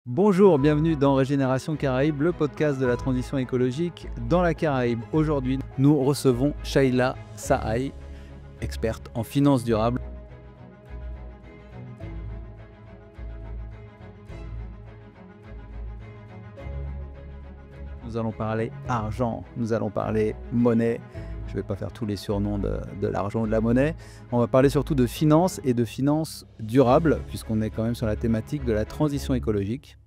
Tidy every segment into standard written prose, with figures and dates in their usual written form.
Bonjour, bienvenue dans Régénération Caraïbe, le podcast de la transition écologique dans la Caraïbe. Aujourd'hui, nous recevons Shaila Sahay, experte en finance durable. Nous allons parler argent, nous allons parler monnaie. Je ne vais pas faire tous les surnoms de l'argent ou de la monnaie. On va parler surtout de finance et de finance durable, puisqu'on est quand même sur la thématique de la transition écologique.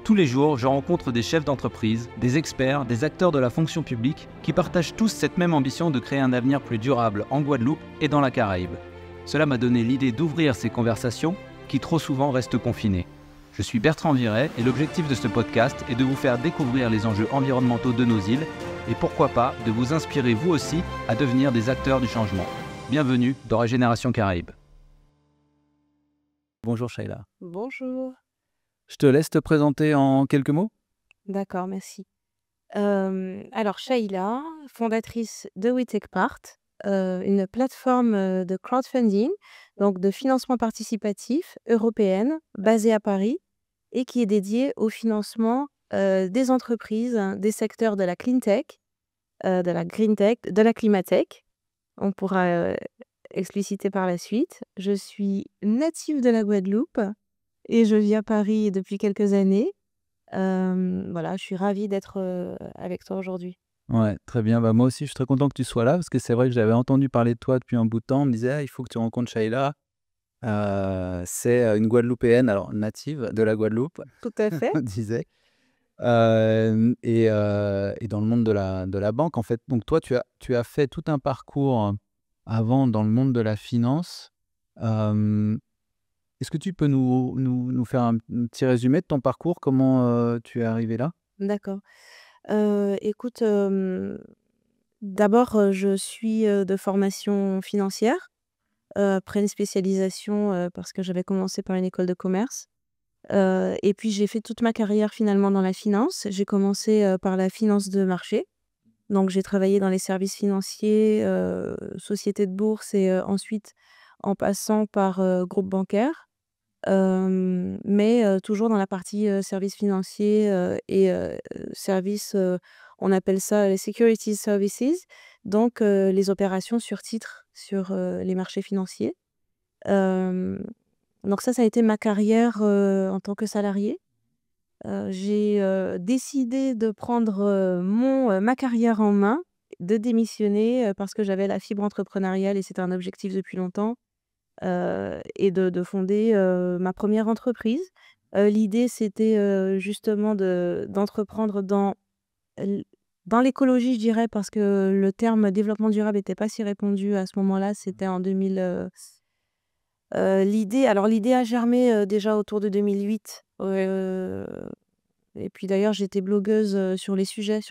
Tous les jours, je rencontre des chefs d'entreprise, des experts, des acteurs de la fonction publique qui partagent tous cette même ambition de créer un avenir plus durable en Guadeloupe et dans la Caraïbe. Cela m'a donné l'idée d'ouvrir ces conversations qui trop souvent restent confinées. Je suis Bertrand Viret et l'objectif de ce podcast est de vous faire découvrir les enjeux environnementaux de nos îles et pourquoi pas de vous inspirer vous aussi à devenir des acteurs du changement. Bienvenue dans Régénération Caraïbe. Bonjour Shaila. Bonjour. Je te laisse te présenter en quelques mots. D'accord, merci. Alors Shaila, fondatrice de We Take Part, une plateforme de crowdfunding, donc de financement participatif européenne, basée à Paris et qui est dédiée au financement des entreprises des secteurs de la clean tech, de la green tech, de la climatech. On pourra expliciter par la suite. Je suis native de la Guadeloupe et je vis à Paris depuis quelques années. Voilà, je suis ravie d'être avec toi aujourd'hui. Ouais, très bien. Bah, moi aussi, je suis très content que tu sois là parce que c'est vrai que j'avais entendu parler de toi depuis un bout de temps. On me disait, ah, il faut que tu rencontres Shaila. C'est une Guadeloupéenne, alors native de la Guadeloupe, Tout à fait. on disait. Et dans le monde de la banque, en fait. Donc, toi, tu as fait tout un parcours avant dans le monde de la finance. Euh, Est-ce que tu peux nous faire un petit résumé de ton parcours? Comment tu es arrivé là? D'accord. Écoute, d'abord, je suis de formation financière, après une spécialisation parce que j'avais commencé par une école de commerce. Et puis, j'ai fait toute ma carrière finalement dans la finance. J'ai commencé par la finance de marché. Donc, j'ai travaillé dans les services financiers, sociétés de bourse et ensuite en passant par groupe bancaire. Mais toujours dans la partie services financiers et services, on appelle ça les securities services, donc les opérations sur titre sur les marchés financiers. Hem, donc ça a été ma carrière en tant que salariée. J'ai décidé de prendre ma carrière en main, de démissionner parce que j'avais la fibre entrepreneuriale et c'était un objectif depuis longtemps. Et de fonder ma première entreprise. L'idée, c'était justement d'entreprendre l dans l'écologie, je dirais, parce que le terme développement durable n'était pas si répandu à ce moment-là. C'était en 2000. L'idée a germé déjà autour de 2008. Et puis d'ailleurs, j'étais blogueuse sur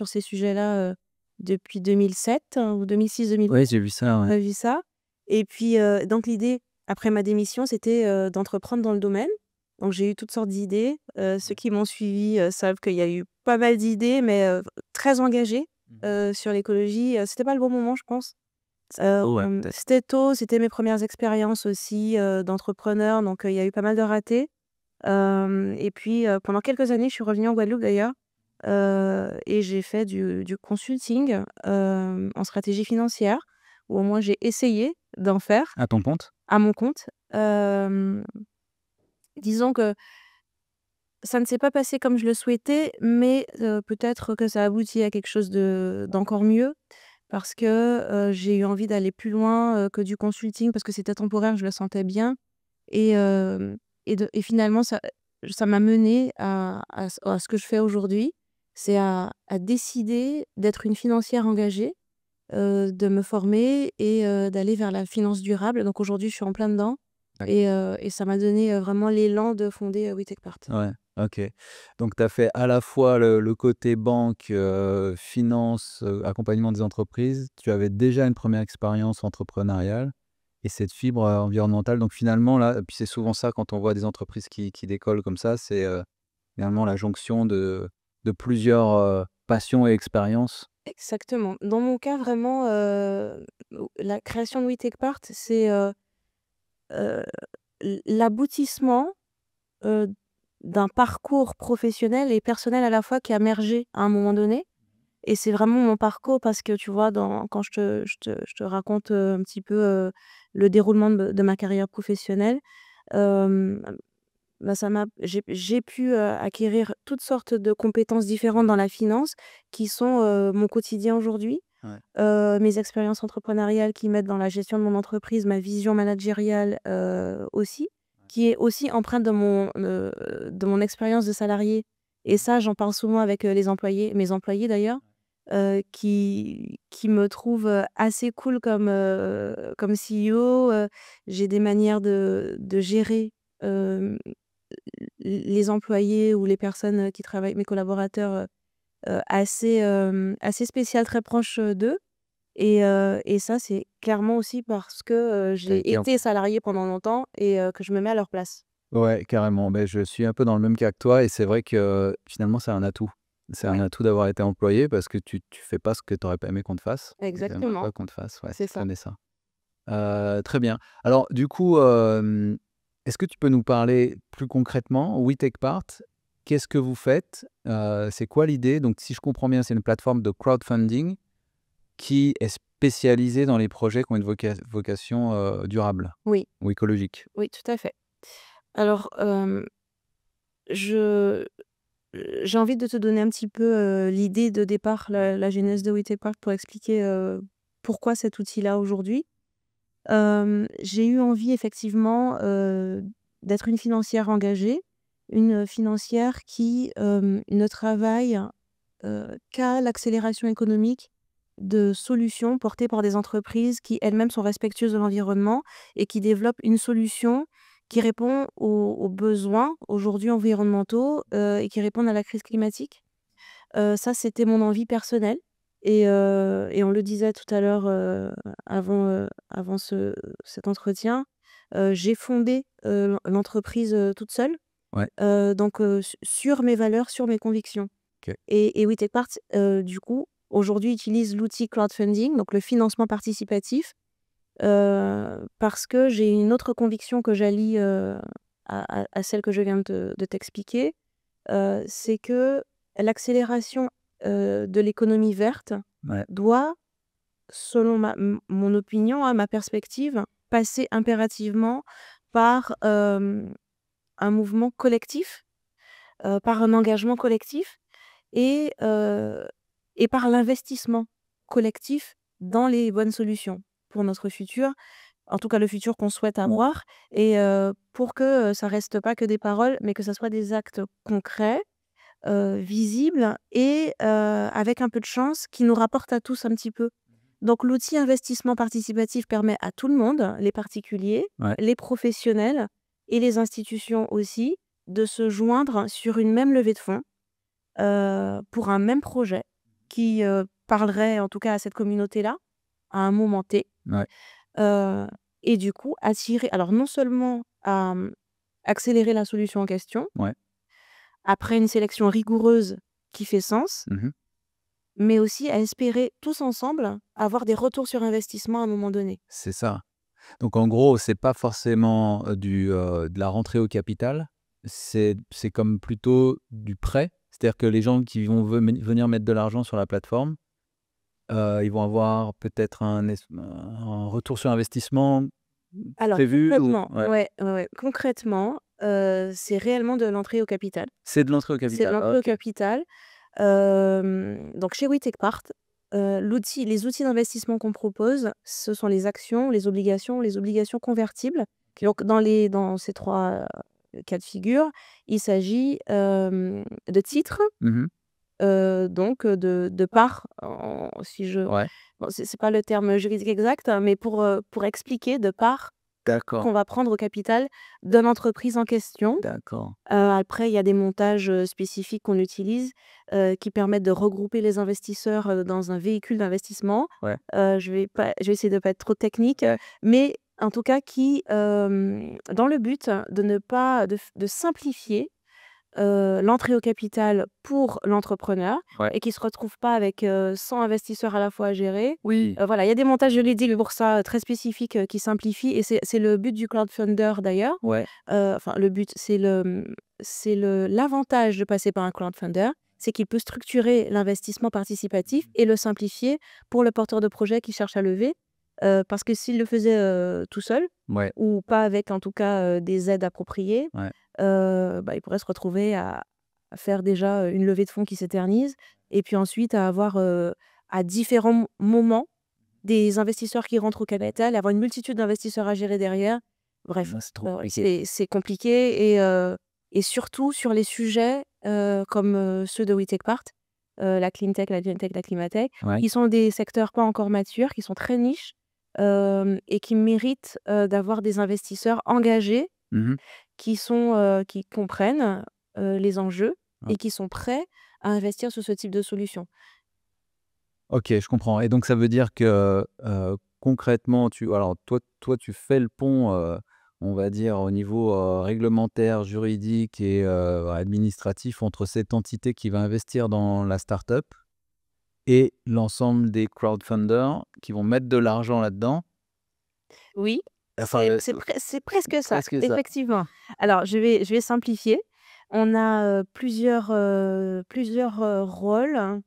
ces sujets-là depuis 2007 ou 2006-2007. Oui, j'ai vu ça, ouais. On a vu ça. Et puis, donc l'idée, après ma démission, c'était, d'entreprendre dans le domaine. Donc j'ai eu toutes sortes d'idées. Ceux qui m'ont suivie, savent qu'il y a eu pas mal d'idées, mais, très engagées, sur l'écologie. C'était pas le bon moment, je pense. Oh, ouais, peut-être. C'était tôt, c'était mes premières expériences aussi, d'entrepreneur, donc, il y a eu pas mal de ratés. Et puis, pendant quelques années, je suis revenue en Guadeloupe d'ailleurs, et j'ai fait du consulting, en stratégie financière, où au moins j'ai essayé d'en faire À ton compte? à mon compte. Hem, disons que ça ne s'est pas passé comme je le souhaitais, mais peut-être que ça aboutit à quelque chose d'encore mieux parce que, j'ai eu envie d'aller plus loin, que du consulting parce que c'était temporaire, je le sentais bien et et finalement ça m'a menée à ce que je fais aujourd'hui. C'est à décider d'être une financière engagée, de me former et d'aller vers la finance durable. Donc aujourd'hui, je suis en plein dedans D'accord. et ça m'a donné, vraiment l'élan de fonder, We Take Part. Ouais, OK. Donc tu as fait à la fois le côté banque, finance, accompagnement des entreprises. Tu avais déjà une première expérience entrepreneuriale et cette fibre, environnementale. Donc finalement là, puis c'est souvent ça quand on voit des entreprises qui décollent comme ça, c'est, finalement la jonction de plusieurs, passions et expériences. Exactement. Dans mon cas, vraiment, la création de We Take Part, c'est, l'aboutissement euh, d'un parcours professionnel et personnel à la fois qui a émergé à un moment donné. Et c'est vraiment mon parcours parce que tu vois, quand je te raconte un petit peu le déroulement de ma carrière professionnelle, euh, bah, j'ai pu acquérir toutes sortes de compétences différentes dans la finance qui sont mon quotidien aujourd'hui. Ouais. Mes expériences entrepreneuriales qui m'aident dans la gestion de mon entreprise, ma vision managériale aussi, qui est aussi empreinte de mon expérience de salarié. Et ça, j'en parle souvent avec les employés, mes employés d'ailleurs, qui me trouvent assez cool comme CEO. J'ai des manières de gérer euh, les employés ou les personnes qui travaillent, mes collaborateurs, assez spéciales, très proches d'eux. Et ça, c'est clairement aussi parce que T'as j'ai été en- été salariée pendant longtemps et que je me mets à leur place. Ouais, carrément. Ben, je suis un peu dans le même cas que toi et c'est vrai que finalement, c'est un atout. C'est un Ouais, atout d'avoir été employé parce que tu fais pas ce que tu n'aurais pas aimé qu'on te fasse. Et tu n'aimerais exactement, pas qu'on te fasse. Ouais, c'est je ça. connais ça. Très bien. Alors, du coup, est-ce que tu peux nous parler plus concrètement, We Take Part, qu'est-ce que vous faites? C'est quoi l'idée? Donc, si je comprends bien, c'est une plateforme de crowdfunding qui est spécialisée dans les projets qui ont une vocation durable Oui, ou écologique. oui, tout à fait. Alors, je j'ai envie de te donner un petit peu l'idée de départ, la genèse de We Take Part pour expliquer pourquoi cet outil-là aujourd'hui. J'ai eu envie effectivement d'être une financière engagée, une financière qui ne travaille qu'à l'accélération économique de solutions portées par des entreprises qui elles-mêmes sont respectueuses de l'environnement et qui développent une solution qui répond aux besoins aujourd'hui environnementaux et qui répondent à la crise climatique. Ça, c'était mon envie personnelle et on le disait tout à l'heure, avant cet entretien, j'ai fondé l'entreprise toute seule, Ouais, donc sur mes valeurs, sur mes convictions. ok. Et We Take Part, du coup, aujourd'hui utilise l'outil crowdfunding, donc le financement participatif, parce que j'ai une autre conviction que j'allie à celle que je viens de t'expliquer. C'est que l'accélération de l'économie verte Ouais, doit, selon mon opinion, hein, ma perspective, passer impérativement par un mouvement collectif, par un engagement collectif et, euh, et par l'investissement collectif dans les bonnes solutions pour notre futur, en tout cas le futur qu'on souhaite avoir, et pour que ça reste pas que des paroles, mais que ça soit des actes concrets, visibles et avec un peu de chance, qui nous rapportent à tous un petit peu. Donc l'outil investissement participatif permet à tout le monde, les particuliers, ouais, les professionnels et les institutions aussi, de se joindre sur une même levée de fonds pour un même projet qui parlerait en tout cas à cette communauté-là, à un moment T. ouais, Heu et du coup attirer, alors non seulement à accélérer la solution en question, ouais. après une sélection rigoureuse qui fait sens, Mhm. mais aussi à espérer tous ensemble avoir des retours sur investissement à un moment donné. C'est ça. Donc en gros, c'est pas forcément de la rentrée au capital, c'est comme plutôt du prêt. C'est-à-dire que les gens qui vont venir mettre de l'argent sur la plateforme, ils vont avoir peut-être un retour sur investissement Alors prévu ou concrètement, ouais. ouais, ouais, ouais, concrètement, c'est réellement de l'entrée au capital. C'est de l'entrée au C'est de capital. l'entrée au OK. capital. Donc chez We Take Part, les outils d'investissement qu'on propose, ce sont les actions, les obligations convertibles. OK. Donc dans ces 3 cas de figure, il s'agit, de titres, Mmh. donc de parts en si je Ouais. bon, c'est pas le terme juridique exact, hein, mais pour expliquer, de parts D'accord, qu'on va prendre au capital de l'entreprise en question. d'accord. Après, il y a des montages spécifiques qu'on utilise qui permettent de regrouper les investisseurs dans un véhicule d'investissement. Ouais. Je vais essayer de ne pas être trop technique, mais en tout cas qui, dans le but de ne pas de simplifier l'entrée au capital pour l'entrepreneur Ouais. et qui ne se retrouve pas avec 100 investisseurs à la fois à gérer. Oui. Voilà, il y a des montages juridiques pour ça très spécifiques qui simplifient et c'est le but du crowdfunder d'ailleurs. Ouais. Enfin, le but, l'avantage de passer par un crowdfunder, c'est qu'il peut structurer l'investissement participatif et le simplifier pour le porteur de projet qui cherche à lever. Parce que s'il le faisait tout seul, Ouais. ou pas avec en tout cas des aides appropriées, Ouais. il pourrait se retrouver à faire déjà une levée de fonds qui s'éternise et puis ensuite à avoir à différents moments des investisseurs qui rentrent au capital et avoir une multitude d'investisseurs à gérer derrière. Bref, C'est trop compliqué. c'est compliqué et surtout sur les sujets comme ceux de We Take Part, la cleantech, la green tech, la climatech, Ouais. qui sont des secteurs pas encore matures, qui sont très niches et qui méritent d'avoir des investisseurs engagés Mmh. qui comprennent les enjeux Ouais. et qui sont prêts à investir sur ce type de solution. OK, je comprends et donc ça veut dire que, concrètement, alors toi, tu fais le pont, on va dire au niveau, réglementaire, juridique et administratif entre cette entité qui va investir dans la start-up et l'ensemble des crowdfunders qui vont mettre de l'argent là-dedans. Oui, Enfin, c'est presque ça, presque ça. effectivement. Alors je vais simplifier. On a plusieurs rôles hein,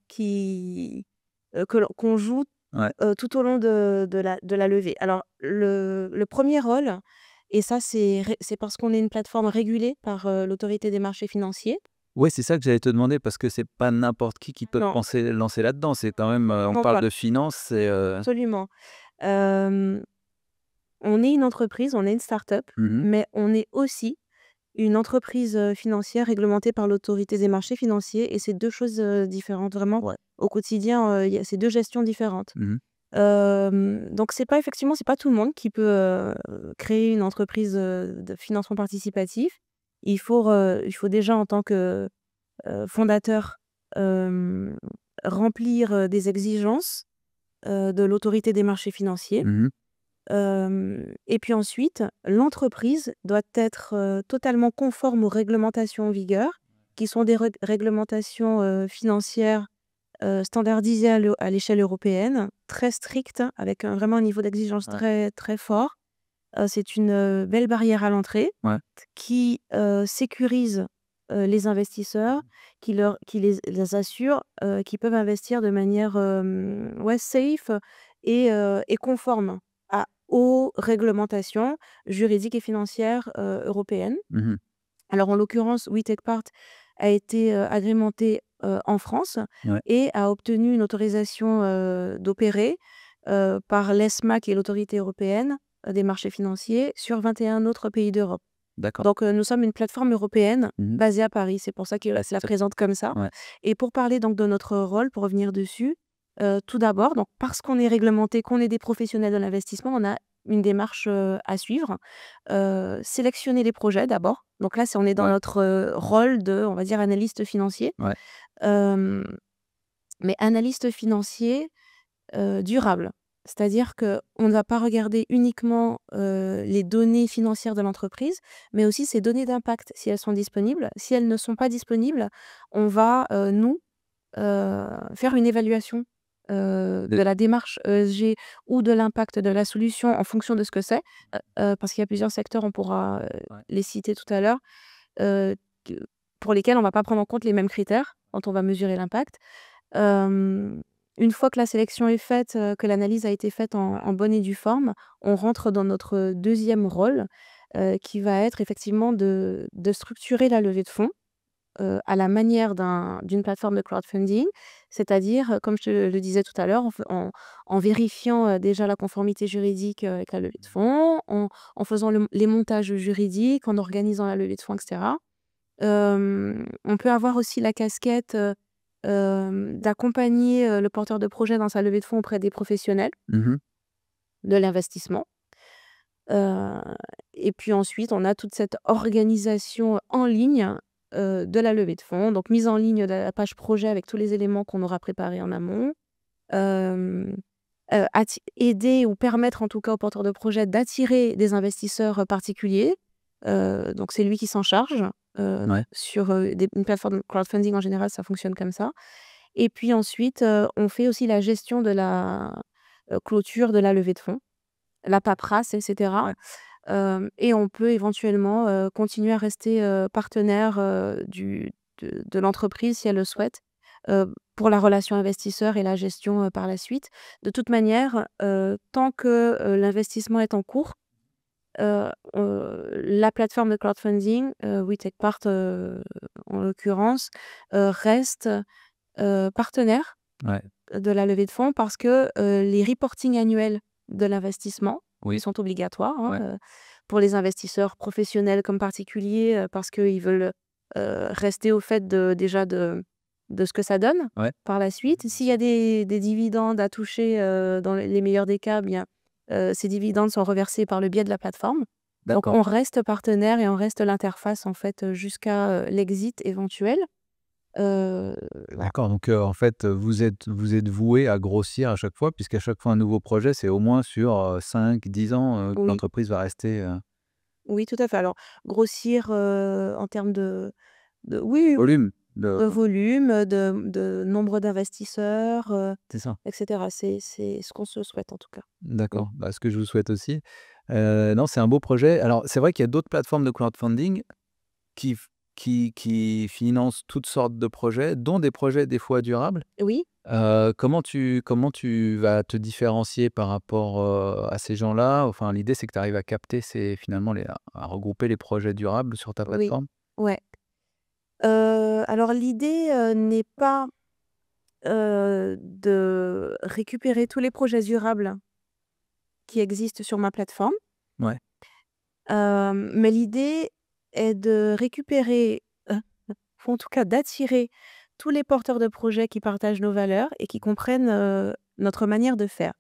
qu'on joue Ouais. tout au long de la levée. Alors le premier rôle, et ça c'est parce qu'on est une plateforme régulée par l'autorité des marchés financiers. Ouais, c'est ça que j'allais te demander parce que c'est pas n'importe qui peut Non, lancer là-dedans. C'est quand même, on non, parle pas de finance, c'est, absolument. Euh, on est une entreprise, on est une start-up, Mmh. mais on est aussi une entreprise financière réglementée par l'autorité des marchés financiers et c'est deux choses différentes. Vraiment, Ouais. au quotidien, il y a ces deux gestions différentes. Mmh. Donc c'est pas tout le monde qui peut créer une entreprise de financement participatif. Il faut déjà en tant que fondateur hem, remplir des exigences de l'autorité des marchés financiers. Mmh. Et puis ensuite, l'entreprise doit être totalement conforme aux réglementations en vigueur, qui sont des réglementations financières standardisées à l'échelle européenne, très strictes, avec vraiment un niveau d'exigence Ouais. très, très fort. C'est une belle barrière à l'entrée Ouais. qui sécurise les investisseurs, qui les assure qu'ils peuvent investir de manière ouais, safe et conforme aux réglementations juridiques et financières européennes. Mmh. Alors, en l'occurrence, We Take Part a été agrémenté en France Ouais. et a obtenu une autorisation d'opérer par l'ESMA, qui est l'autorité européenne des marchés financiers, sur 21 autres pays d'Europe. D'accord. Donc, nous sommes une plateforme européenne Mmh. basée à Paris. C'est pour ça que Bah, se la ça présente comme ça. ouais. Et pour parler donc de notre rôle, pour revenir dessus, tout d'abord, donc parce qu'on est réglementé, qu'on est des professionnels de l'investissement, on a une démarche à suivre. Sélectionner les projets d'abord. Donc là, on est dans Ouais. notre rôle de, on va dire, analyste financier. Ouais. Euh, mais analyste financier durable. C'est-à-dire qu'on ne va pas regarder uniquement les données financières de l'entreprise, mais aussi ses données d'impact, si elles sont disponibles. Si elles ne sont pas disponibles, on va, nous, faire une évaluation De de la démarche ESG ou de l'impact de la solution en fonction de ce que c'est. Parce qu'il y a plusieurs secteurs, on pourra Ouais. les citer tout à l'heure, euh, que- pour lesquels on ne va pas prendre en compte les mêmes critères quand on va mesurer l'impact. Euh, une fois que la sélection est faite, que l'analyse a été faite en bonne et due forme, on rentre dans notre deuxième rôle, qui va être effectivement de structurer la levée de fonds à la manière d'une plateforme de crowdfunding, c'est-à-dire, comme je te le disais tout à l'heure, en vérifiant déjà la conformité juridique avec la levée de fonds, en faisant les montages juridiques, en organisant la levée de fonds, etc. On peut avoir aussi la casquette d'accompagner le porteur de projet dans sa levée de fonds auprès des professionnels Mmh. de l'investissement. Euh, et puis ensuite, on a toute cette organisation en ligne de la levée de fonds, donc mise en ligne de la page projet avec tous les éléments qu'on aura préparés en amont. Euh, Aider ou permettre en tout cas au porteur de projet d'attirer des investisseurs particuliers. Donc c'est lui qui s'en charge Ouais. sur une plateforme de crowdfunding en général, ça fonctionne comme ça. Et puis ensuite, on fait aussi la gestion de la clôture de la levée de fonds, la paperasse, etc. Ouais. Et on peut éventuellement continuer à rester partenaire de l'entreprise si elle le souhaite, pour la relation investisseur et la gestion par la suite. De toute manière, tant que l'investissement est en cours, la plateforme de crowdfunding, We Take Part en l'occurrence, reste partenaire Ouais. de la levée de fonds parce que les reportings annuels de l'investissement, qui Oui. sont obligatoires Ouais. pour les investisseurs professionnels comme particuliers, parce qu'ils veulent rester au fait de ce que ça donne Ouais. par la suite. S'il y a des dividendes à toucher, dans les meilleurs des cas, bien, ces dividendes sont reversés par le biais de la plateforme. Donc D'accord. on reste partenaire et on reste l'interface en fait, jusqu'à l'exit éventuel. Voilà. D'accord, donc en fait, vous êtes voués à grossir à chaque fois, puisqu'à chaque fois un nouveau projet, c'est au moins sur, 5-10 ans, que Oui. l'entreprise va rester, Oui, tout à fait. Alors, grossir, en termes oui, volume de de volume, de nombre d'investisseurs, c'est ça? et cetera. C'est ce qu'on se souhaite en tout cas. Mmh. D'accord, bah, ce que je vous souhaite aussi. Non, c'est un beau projet. Alors, c'est vrai qu'il y a d'autres plateformes de crowdfunding qui financent toutes sortes de projets, dont des projets des fois durables. Oui, Comment tu vas te différencier par rapport, à ces gens-là? Enfin, l'idée, c'est que tu arrives à capter finalement à regrouper les projets durables sur ta oui, plateforme? ouais. Alors l'idée, n'est pas, de récupérer tous les projets durables qui existent sur ma plateforme, Ouais, mais l'idée est de récupérer, ou en tout cas d'attirer tous les porteurs de projets qui partagent nos valeurs et qui comprennent, notre manière de faire.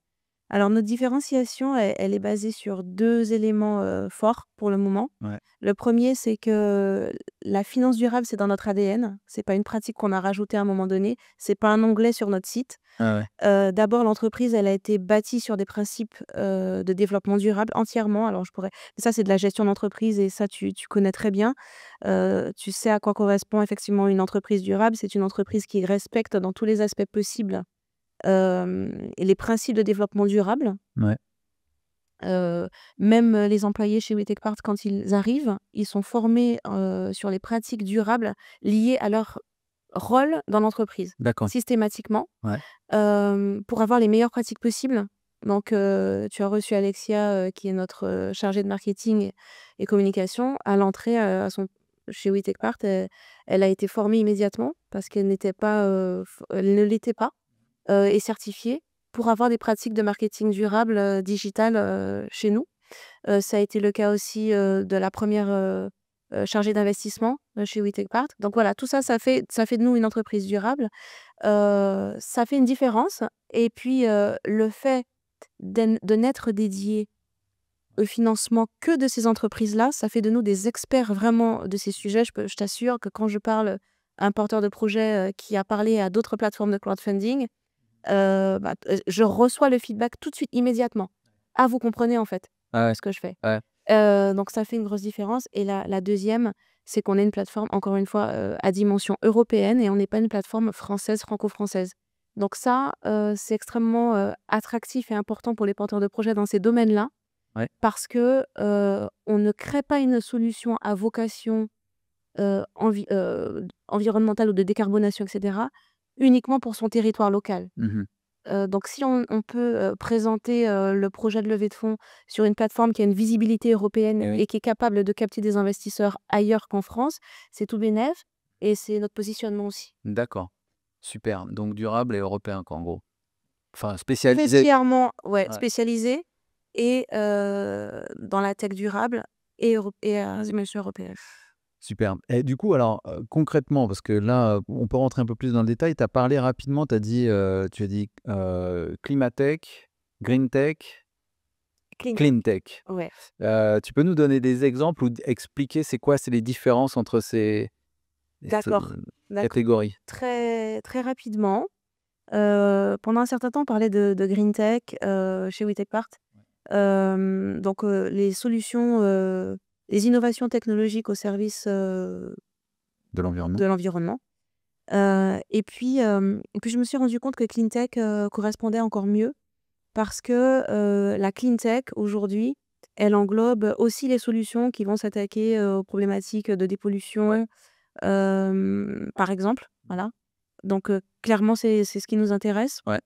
Alors notre différenciation, elle est basée sur 2 éléments, forts pour le moment. ouais. Le premier, c'est que la finance durable, c'est dans notre ADN. C'est pas une pratique qu'on a rajoutée à un moment donné. C'est pas un onglet sur notre site. Ah ouais, D'abord, l'entreprise, elle a été bâtie sur des principes, de développement durable entièrement. Alors je pourrais ça, c'est de la gestion d'entreprise et ça, tu connais très bien. Tu sais à quoi correspond effectivement une entreprise durable. C'est une entreprise qui respecte dans tous les aspects possibles, et les principes de développement durable. ouais. Même les employés chez We Take Part, quand ils arrivent, ils sont formés, sur les pratiques durables liées à leur rôle dans l'entreprise, D'accord. systématiquement. Ouais, Pour avoir les meilleures pratiques possibles. Donc, tu as reçu Alexia, qui est notre, chargée de marketing et communication. À l'entrée, chez We Take Part, elle a été formée immédiatement parce qu'elle n'était pas, elle ne l'était pas, et certifiée pour avoir des pratiques de marketing durable, digital, chez nous. Ça a été le cas aussi, de la première chargée d'investissement, chez We Take Part. Donc voilà, tout ça, ça fait de nous une entreprise durable. Ça fait une différence et puis, le fait de n'être dédié au financement que de ces entreprises-là, ça fait de nous des experts vraiment de ces sujets. Je t'assure que quand je parle à un porteur de projet, qui a parlé à d'autres plateformes de crowdfunding, je reçois le feedback tout de suite, immédiatement. «Ah, vous comprenez en fait, ah ouais, ce que je fais». ouais. Donc ça fait une grosse différence et la 2e, c'est qu'on est une plateforme, encore une fois, à dimension européenne et on n'est pas une plateforme française, franco-française. Donc ça, c'est extrêmement, attractif et important pour les porteurs de projets dans ces domaines-là Ouais. parce que, on ne crée pas une solution à vocation, environnementale ou de décarbonation et cetera, uniquement pour son territoire local. Mmh. Donc si on peut, présenter, le projet de levée de fonds sur une plateforme qui a une visibilité européenne Eh oui. et qui est capable de capter des investisseurs ailleurs qu'en France, c'est tout bénef et c'est notre positionnement aussi. D'accord. Super, donc durable et européen quoi, en gros? Enfin spécialisé. Foncièrement, ouais, Ouais. spécialisé et dans la tech durable et à dimension européenne. Super. Et du coup, alors, concrètement, parce que là, on peut rentrer un peu plus dans le détail. Tu as parlé rapidement, tu as dit, climatech, greentech, Clean tech, cleantech. ouais. Tu peux nous donner des exemples ou expliquer c'est les différences entre ces D'accord, d'accord. catégories? Très très rapidement, pendant un certain temps, on parlait de green tech, chez We Take Part. Donc, les solutions, les innovations technologiques au service De l'environnement. de l'environnement. Et puis je me suis rendu compte que cleantech correspondait encore mieux parce que la cleantech aujourd'hui, elle englobe aussi les solutions qui vont s'attaquer aux problématiques de dépollution, par exemple. Voilà. Donc clairement, c'est ce qui nous intéresse. Ouais.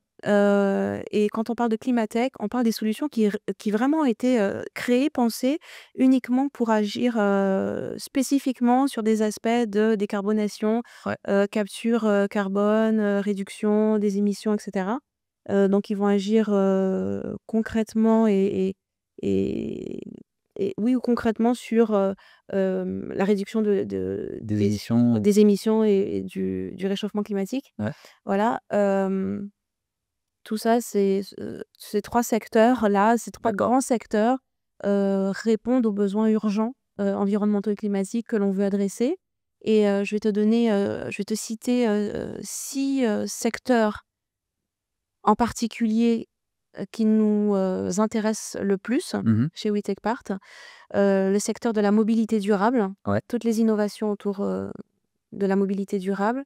Et quand on parle de climatech, on parle des solutions qui vraiment étaient créées, pensées uniquement pour agir spécifiquement sur des aspects de décarbonation, Ouais. capture carbone, réduction des émissions, etc. Donc ils vont agir concrètement et, oui, ou concrètement sur la réduction Des émissions. des émissions et du réchauffement climatique. Ouais. Voilà. Tout ça, ces 3 secteurs-là, ces 3 D'accord. grands secteurs répondent aux besoins urgents environnementaux et climatiques que l'on veut adresser. Et je vais te citer 6 secteurs en particulier qui nous intéressent le plus Mmh. chez WeTechPart. Le secteur de la mobilité durable, Ouais. toutes les innovations autour de la mobilité durable.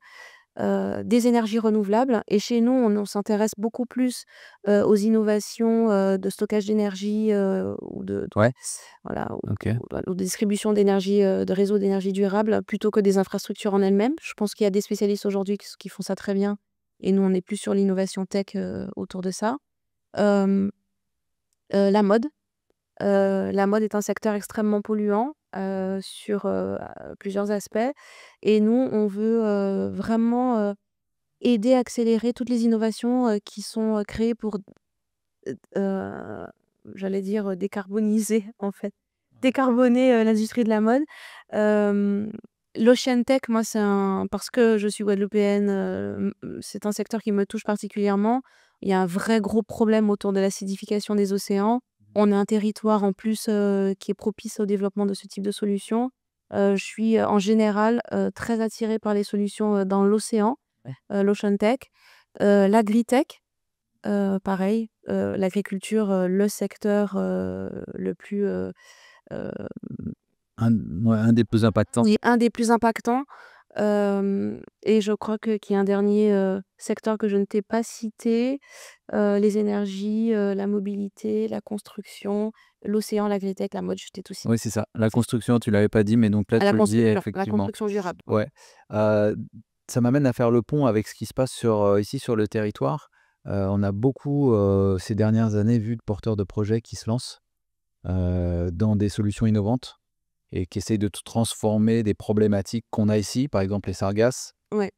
Des énergies renouvelables. Et chez nous, on s'intéresse beaucoup plus aux innovations de stockage d'énergie Ouais. voilà, OK. ou de distribution d'énergie, de réseaux d'énergie durable, plutôt que des infrastructures en elles-mêmes. Je pense qu'il y a des spécialistes aujourd'hui qui font ça très bien. Et nous, on est plus sur l'innovation tech autour de ça. Euh, la mode. La mode est un secteur extrêmement polluant sur plusieurs aspects. Et nous, on veut vraiment aider à accélérer toutes les innovations qui sont créées pour, euh, j'allais dire, décarboniser, en fait. Décarboner l'industrie de la mode. Euh, L'Ocean Tech, moi, parce que je suis guadeloupéenne, c'est un secteur qui me touche particulièrement. Il y a un vrai gros problème autour de l'acidification des océans. On a un territoire en plus qui est propice au développement de ce type de solutions. Je suis en général très attirée par les solutions dans l'océan, l'Ocean Tech. L'agritech, pareil, l'agriculture, le secteur le plus euh, Un des plus impactants. oui, un des plus impactants. Et je crois qu'il y a un dernier secteur que je ne t'ai pas cité, les énergies, la mobilité, la construction, l'océan, l'agritech, la mode, je t'ai tout cité. Oui, c'est ça. La construction, tu l'avais pas dit, mais donc là, La tu le dis la effectivement. construction durable. Ouais. Heu, Ça m'amène à faire le pont avec ce qui se passe ici sur le territoire. On a beaucoup, ces dernières années, vu de porteurs de projets qui se lancent, dans des solutions innovantes et qui essayent de transformer des problématiques qu'on a ici, par exemple les sargasses, Ouais.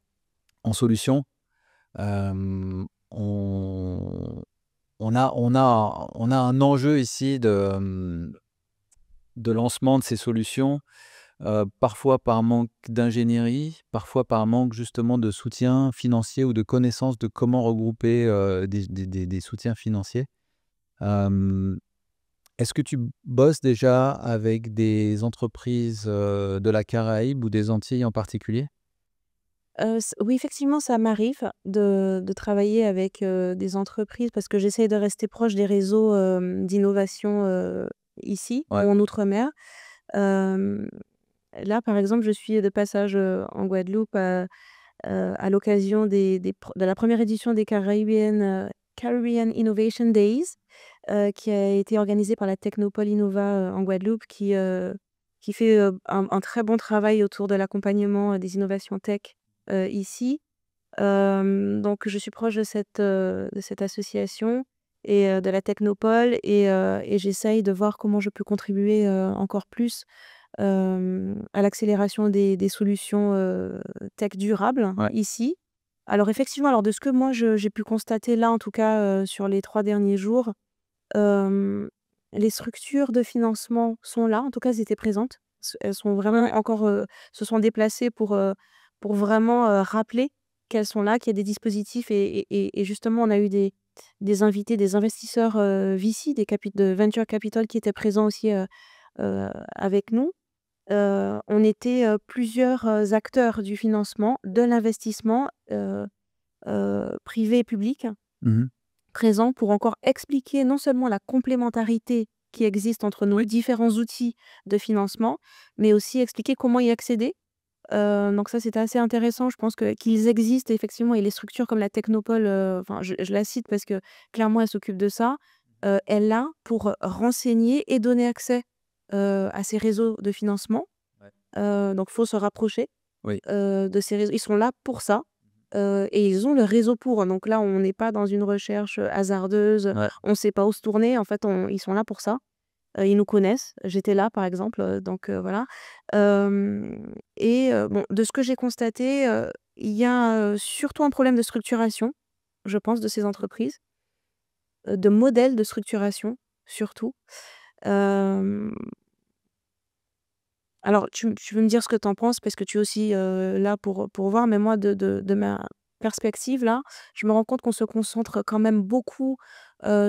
en solutions. On a un enjeu ici de lancement de ces solutions, parfois par manque d'ingénierie, parfois par manque justement de soutien financier ou de connaissance de comment regrouper, des soutiens financiers. Hem, Est-ce que tu bosses déjà avec des entreprises, de la Caraïbe ou des Antilles en particulier? Oui, effectivement, ça m'arrive de travailler avec des entreprises parce que j'essaie de rester proche des réseaux d'innovation ici ou Ouais. en outre-mer. Hem, Là, par exemple, je suis de passage en Guadeloupe à l'occasion de la première édition des Caribbean Innovation Days, qui a été organisée par la Technopole Innova en Guadeloupe, qui fait un très bon travail autour de l'accompagnement des innovations tech ici. Donc je suis proche de cette association et de la Technopole et j'essaye de voir comment je peux contribuer encore plus à l'accélération des solutions tech durables Ouais. ici. Alors effectivement, alors de ce que moi j'ai pu constater là, en tout cas sur les 3 derniers jours, hem, les structures de financement sont là, en tout cas elles étaient présentes. Elles sont vraiment encore se sont déplacées pour vraiment rappeler qu'elles sont là, qu'il y a des dispositifs et justement on a eu des invités, des investisseurs VC, de venture capital qui étaient présents aussi avec nous. On était plusieurs acteurs du financement, de l'investissement privé et public, Mmh. présents pour encore expliquer non seulement la complémentarité qui existent entre nos Oui. différents outils de financement, mais aussi expliquer comment y accéder. Donc ça, c'était assez intéressant. Je pense qu'ils existent effectivement et les structures comme la Technopole, enfin je la cite parce que clairement elle s'occupe de ça, elle est là pour renseigner et donner accès, à ces réseaux de financement. Ouais. Donc faut se rapprocher, Oui. de ces réseaux. Ils sont là pour ça, et ils ont le réseau pour. Donc là, on n'est pas dans une recherche, hasardeuse, Ouais. on ne sait pas où se tourner. En fait, ils sont là pour ça. Ils nous connaissent. J'étais là, par exemple, donc voilà. Et bon, de ce que j'ai constaté, il y a, surtout un problème de structuration, je pense, de ces entreprises, de modèle de structuration, surtout. Hem, alors tu veux me dire ce que tu en penses parce que tu es aussi, là pour voir, mais moi de ma perspective là, je me rends compte qu'on se concentre quand même beaucoup,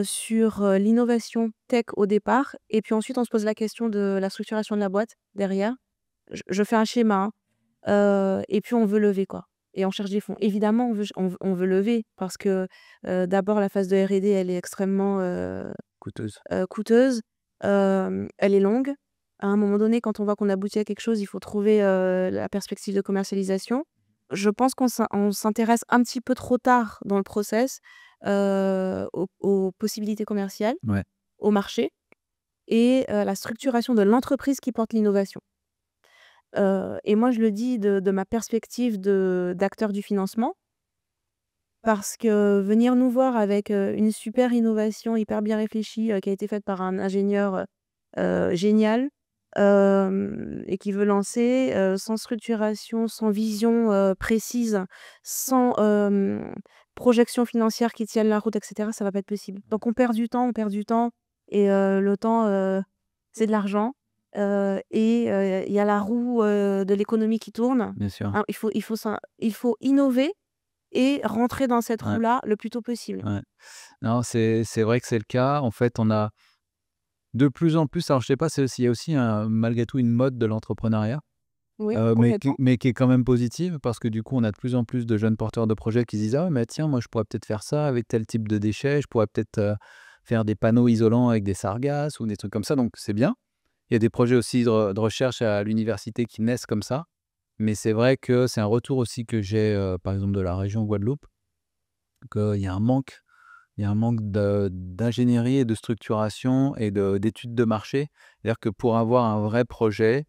sur, l'innovation tech au départ et puis ensuite on se pose la question de la structuration de la boîte derrière. Je fais un schéma, hein, et puis on veut lever quoi et on cherche des fonds. Évidemment on veut lever parce que, d'abord la phase de R&D elle est extrêmement, Coûteuse. coûteuse, elle est longue. À un moment donné, quand on voit qu'on aboutit à quelque chose, il faut trouver, la perspective de commercialisation. Je pense on s'intéresse un petit peu trop tard dans le process, aux possibilités commerciales, Ouais. au marché et la structuration de l'entreprise qui porte l'innovation. Et moi, je le dis de ma perspective d'acteur du financement, parce que venir nous voir avec, une super innovation hyper bien réfléchie, qui a été faite par un ingénieur, génial, et qui veut lancer, sans structuration, sans vision, précise, sans, projection financière qui tienne la route et cetera, ça va pas être possible. Donc on perd du temps et le temps, c'est de l'argent, et il y a la roue, de l'économie qui tourne. Bien sûr. Hein, il faut innover et rentrer dans cette Ouais. roue-là le plus tôt possible. Ouais. Non, c'est vrai que c'est le cas. En fait, on a de plus en plus, alors je sais pas, il y a aussi malgré tout une mode de l'entrepreneuriat, Oui, mais qui complètement. mais qui est quand même positive parce que du coup, on a de plus en plus de jeunes porteurs de projets qui se disent: «Ah ouais, mais tiens, moi je pourrais peut-être faire ça avec tel type de déchets, je pourrais peut-être, faire des panneaux isolants avec des sargasses ou des trucs comme ça», donc c'est bien. Il y a des projets aussi de recherche à l'université qui naissent comme ça, mais c'est vrai que c'est un retour aussi que j'ai, par exemple de la région Guadeloupe, qu'il y a un manque il y a un manque d'ingénierie et de structuration et d'études de marché. C'est-à-dire que pour avoir un vrai projet,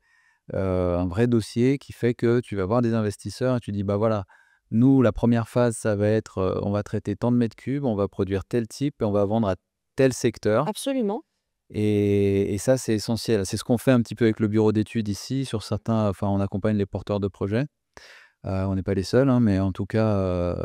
un vrai dossier qui fait que tu vas voir des investisseurs et tu dis: «Bah, voilà, nous, la première phase, ça va être, on va traiter tant de mètres cubes, on va produire tel type et on va vendre à tel secteur», Absolument. et ça, c'est essentiel. C'est ce qu'on fait un petit peu avec le bureau d'études ici sur certains, enfin, on accompagne les porteurs de projets. On n'est pas les seuls, hein, mais en tout cas,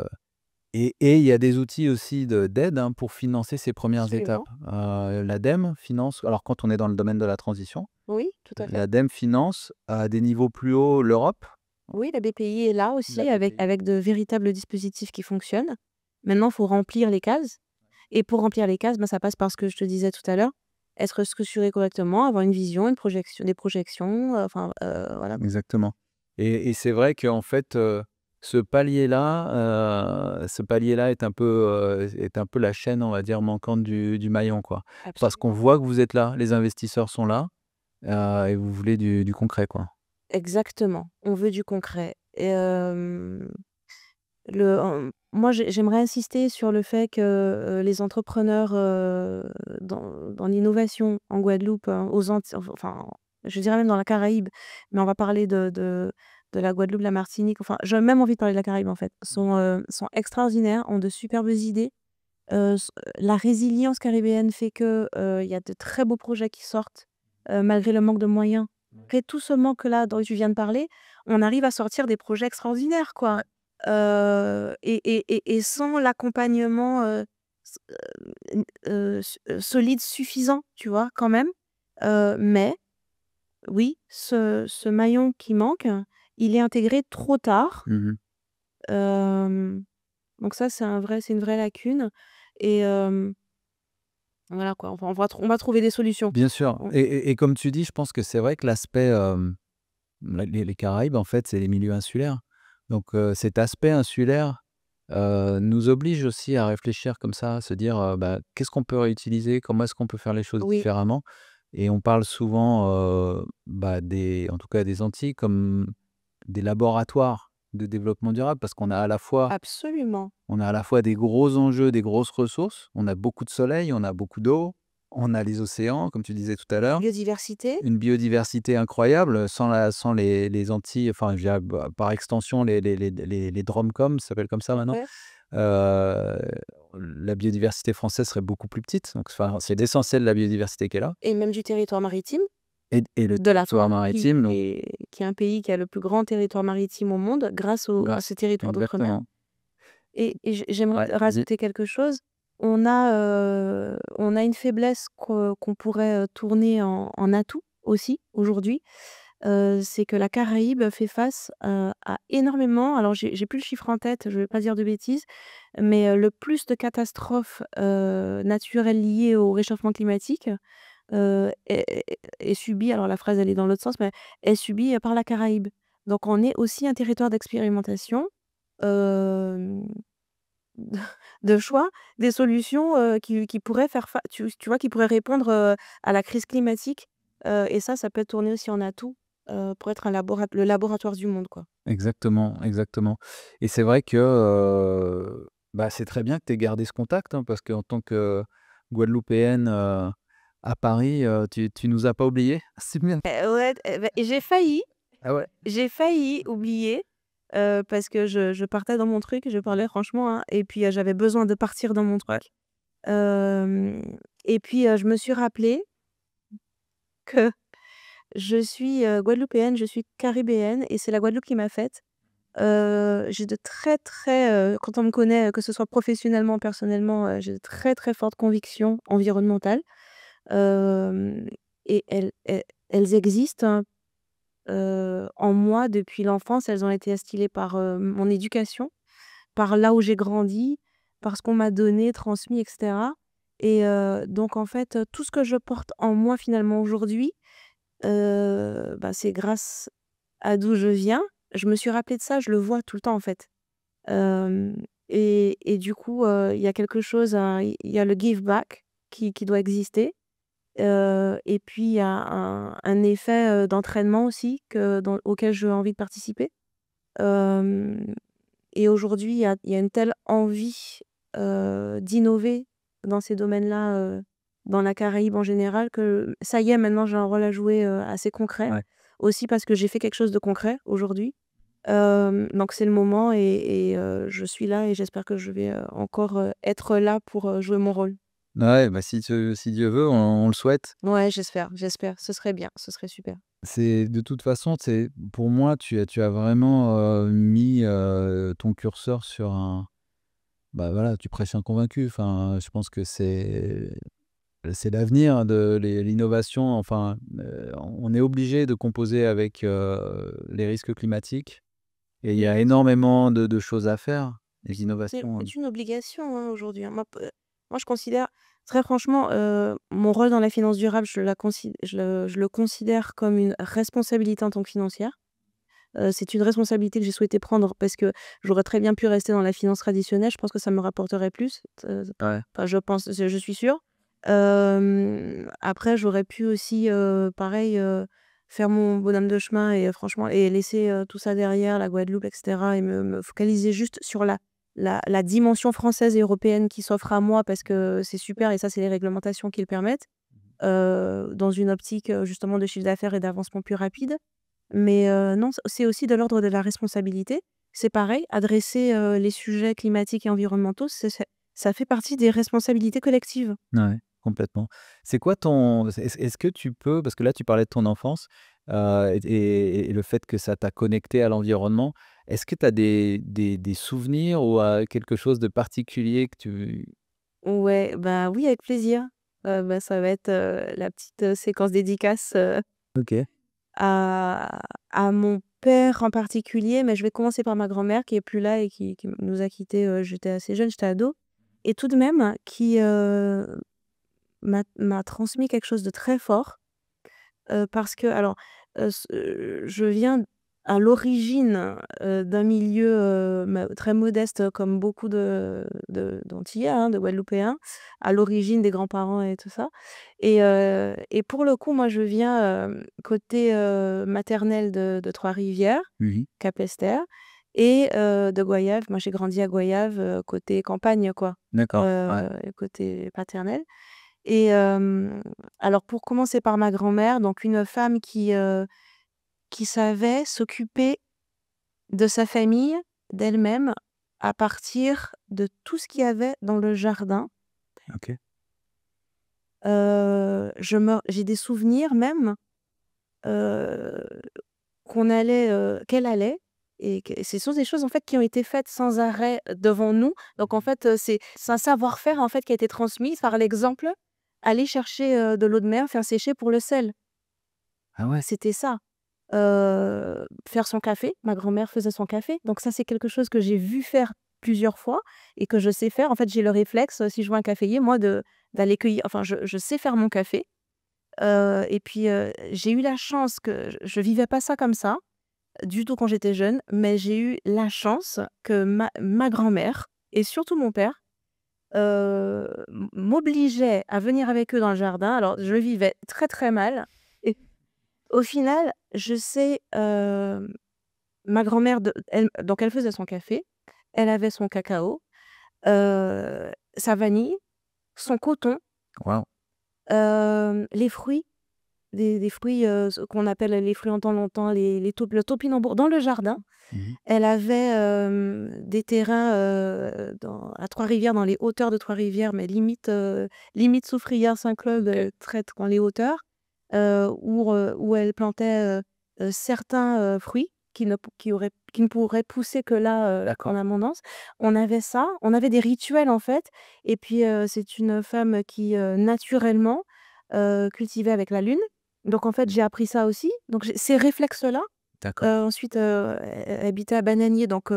et il y a des outils aussi d'aide, hein, pour financer ces premières étapes. Absolument. L'ADEME finance, alors quand on est dans le domaine de la transition, Oui, tout à fait. l'ADEME finance à des niveaux plus hauts l'Europe, Oui, la BPI est là la aussi BPI. avec de véritables dispositifs qui fonctionnent. Maintenant, il faut remplir les cases et pour remplir les cases, ben, ça passe par ce que je te disais tout à l'heure, être structuré correctement, avoir une vision, une projection des projections, enfin, voilà quoi. Exactement, et c'est vrai qu'en fait, ce palier-là est un peu la chaîne, on va dire, manquante du maillon, quoi. Parce qu'on Absolument. voit que vous êtes là, les investisseurs sont là, et vous voulez du concret, quoi. Exactement, on veut du concret et moi j'aimerais insister sur le fait que, les entrepreneurs, dans l'innovation en Guadeloupe, aux Antilles, enfin, je dirais même dans la Caraïbe, mais on va parler de la Guadeloupe, la Martinique, enfin, j'ai même envie de parler de la Caraïbe, en fait, sont extraordinaires, ont de superbes idées. La résilience caribéenne fait que, il y a de très beaux projets qui sortent, malgré le manque de moyens. Après tout ce manque-là dont tu viens de parler, on arrive à sortir des projets extraordinaires, quoi. Et sans l'accompagnement, s solide suffisant, tu vois? Quand même. Mais oui, ce maillon qui manque, il est intégré trop tard. Mmh. Hem, donc ça, c'est une vraie lacune et voilà quoi, on va trouver des solutions. Bien sûr, On et comme tu dis, je pense que c'est vrai que l'aspect, les Caraïbes, en fait, c'est les milieux insulaires. Donc cet aspect insulaire, nous oblige aussi à réfléchir comme ça, à se dire, bah, qu'est-ce qu'on peut réutiliser? Comment est-ce qu'on peut faire les choses Oui, différemment? Et on parle souvent, bah, en tout cas des Antilles comme des laboratoires de développement durable parce qu'on a à la fois absolument. des gros enjeux, des grosses ressources. On a beaucoup de soleil, on a beaucoup d'eau, on a les océans, comme tu disais tout à l'heure, Biodiversité. une biodiversité incroyable. Sans les Antilles, enfin, je dirais, bah, par extension, les DROMCOM, ça s'appelle comme ça maintenant, Ouais. heu, la biodiversité française serait beaucoup plus petite. Donc enfin, c'est l'essentiel de la biodiversité qui est là Et même du territoire maritime et le de la territoire France, maritime, donc qui est un pays qui a le plus grand territoire maritime au monde à ce territoire d'outre-mer. exactement. Et j'aimerais Ouais, vas-y. rajouter quelque chose. On a une faiblesse qu'on pourrait, tourner en atout aussi aujourd'hui, c'est que la Caraïbe fait face, à énormément, alors j'ai plus le chiffre en tête, je vais pas dire de bêtises, mais, le plus de catastrophes, naturelles liées au réchauffement climatique, est subi, alors la phrase elle est dans l'autre sens, mais est subi, par la Caraïbe. Donc on est aussi un territoire d'expérimentation, hem de choix, des solutions, qui pourraient faire fa tu vois, qui pourraient répondre, à la crise climatique, et ça peut tourner aussi en atout, pour être le laboratoire du monde, quoi. Exactement, exactement. Et c'est vrai que, bah, c'est très bien que tu aies gardé ce contact, hein, parce qu'en tant que Guadeloupéenne, à Paris, tu nous as pas oubliés. C'est bien. Ouais, et Ah ouais? j'ai failli oublier, parce que je partais dans mon truc, je parlais franchement, hein, et puis, j'avais besoin de partir dans mon Ouais. truc. Hem et puis, je me suis rappelé que je suis, guadeloupéenne, je suis caribéenne et c'est la Guadeloupe qui m'a faite. J'ai de très, très, quand on me connaît, que ce soit professionnellement, personnellement, j'ai de très, très fortes convictions environnementales, hem et elles existent, hein, en moi depuis l'enfance. Elles ont été instillées par, mon éducation, par là où j'ai grandi, par ce qu'on m'a donné, transmis et cetera, et donc en fait, tout ce que je porte en moi finalement aujourd'hui, bah, c'est grâce à d'où je viens. Je me suis rappelée de ça, je le vois tout le temps en fait. Hem et du coup, il y a quelque chose, il y a le give back qui doit exister, et puis il y a un effet, d'entraînement aussi auquel j'ai envie de participer. Hem et aujourd'hui, il y a une telle envie, d'innover dans ces domaines-là, dans la Caraïbe en général, que ça y est, maintenant j'ai un rôle à jouer, assez concret. Ouais. Aussi parce que j'ai fait quelque chose de concret aujourd'hui. Donc c'est le moment, et je suis là et j'espère que je vais, encore, être là pour, jouer mon rôle. Ouais, bah, si Dieu veut, on le souhaite. Ouais, j'espère, ce serait bien, ce serait super. C'est de toute façon, c'est pour moi, tu as vraiment, mis, ton curseur sur un, bah, voilà, tu prêches un convaincu. Enfin, je pense que c'est l'avenir de l'innovation. Enfin, on est obligé de composer avec, les risques climatiques et il y a Oui, énormément de choses à faire. Les innovations, c'est une obligation, hein, aujourd'hui, hein. Moi je considère très franchement, mon rôle dans la finance durable, je le considère comme une responsabilité en tant que financière. C'est une responsabilité que j'ai souhaité prendre parce que j'aurais très bien pu rester dans la finance traditionnelle. Je pense que ça me rapporterait plus, ouais. enfin je suis sûre. Après j'aurais pu aussi, pareil, faire mon bonhomme de chemin et franchement et laisser, tout ça derrière, la Guadeloupe et cetera, et me focaliser juste sur la dimension française et européenne qui s'offre à moi parce que c'est super, et ça, c'est les réglementations qui le permettent, dans une optique, justement de chiffre d'affaires et d'avancement plus rapide. Mais non, c'est aussi de l'ordre de la responsabilité. C'est pareil, adresser, les sujets climatiques et environnementaux, ça fait partie des responsabilités collectives. Ouais, complètement. C'est quoi ton est-ce que tu peux, parce que là, tu parlais de ton enfance, et le fait que ça t'a connecté à l'environnement. Est-ce que tu as des souvenirs ou quelque chose de particulier que tu Ouais, bah, oui, avec plaisir. Bah, ça va être, la petite, séquence dédicace, OK. à mon père en particulier, mais je vais commencer par ma grand-mère qui est plus là et qui nous a quittés, j'étais assez jeune, j'étais ado, et tout de même qui, m'a transmis quelque chose de très fort, parce que alors, je viens à l'origine, d'un milieu, très modeste comme beaucoup d'Antillais, hein, de Guadeloupéens, à l'origine des grands-parents et tout ça et pour le coup, moi, je viens, côté, maternel de Trois-Rivières, Mmh. Capesterre et de Goyave. Moi, j'ai grandi à Goyave, côté campagne, quoi, D'accord, ouais. côté paternel et alors pour commencer par ma grand-mère, donc une femme qui savait s'occuper de sa famille, d'elle-même, à partir de tout ce qu'il y avait dans le jardin. OK. J'ai des souvenirs même, heu, qu'elle allait et que ce sont des choses, en fait, qui ont été faites sans arrêt devant nous. Donc en fait, c'est un savoir-faire, en fait, qui a été transmis par l'exemple. Aller chercher, de l'eau de mer, faire sécher pour le sel. Ah ouais? C'était ça. Faire son café, ma grand-mère faisait son café, donc ça, c'est quelque chose que j'ai vu faire plusieurs fois et que je sais faire. En fait, j'ai le réflexe, si je vois un caféier, moi, d'aller cueillir enfin, je sais faire mon café, et puis, j'ai eu la chance que je vivais pas ça comme ça, du tout quand j'étais jeune, mais j'ai eu la chance que ma grand-mère et surtout mon père, m'obligeaient à venir avec eux dans le jardin. Alors, je le vivais très, très mal et au final, je sais, ma grand-mère elle faisait son café, elle avait son cacao, sa vanille, son coton, Waouh! les fruits, des fruits, ce qu'on appelle les fruits en temps longtemps, le topinambour dans le jardin. Mmh. Elle avait, des terrains, à Trois-Rivières, dans les hauteurs de Trois-Rivières, mais limite Soufrière, Saint-Claude, OK. très dans les hauteurs, où elle plantait, certains, fruits qui ne pourraient pousser que là, en D'accord. abondance. On avait ça, on avait des rituels, en fait et puis, c'est une femme qui, naturellement, cultivait avec la lune. Donc en fait, j'ai appris ça aussi. Donc j'ai ces réflexes-là. D'accord. Ensuite, elle habitait à Bananier, donc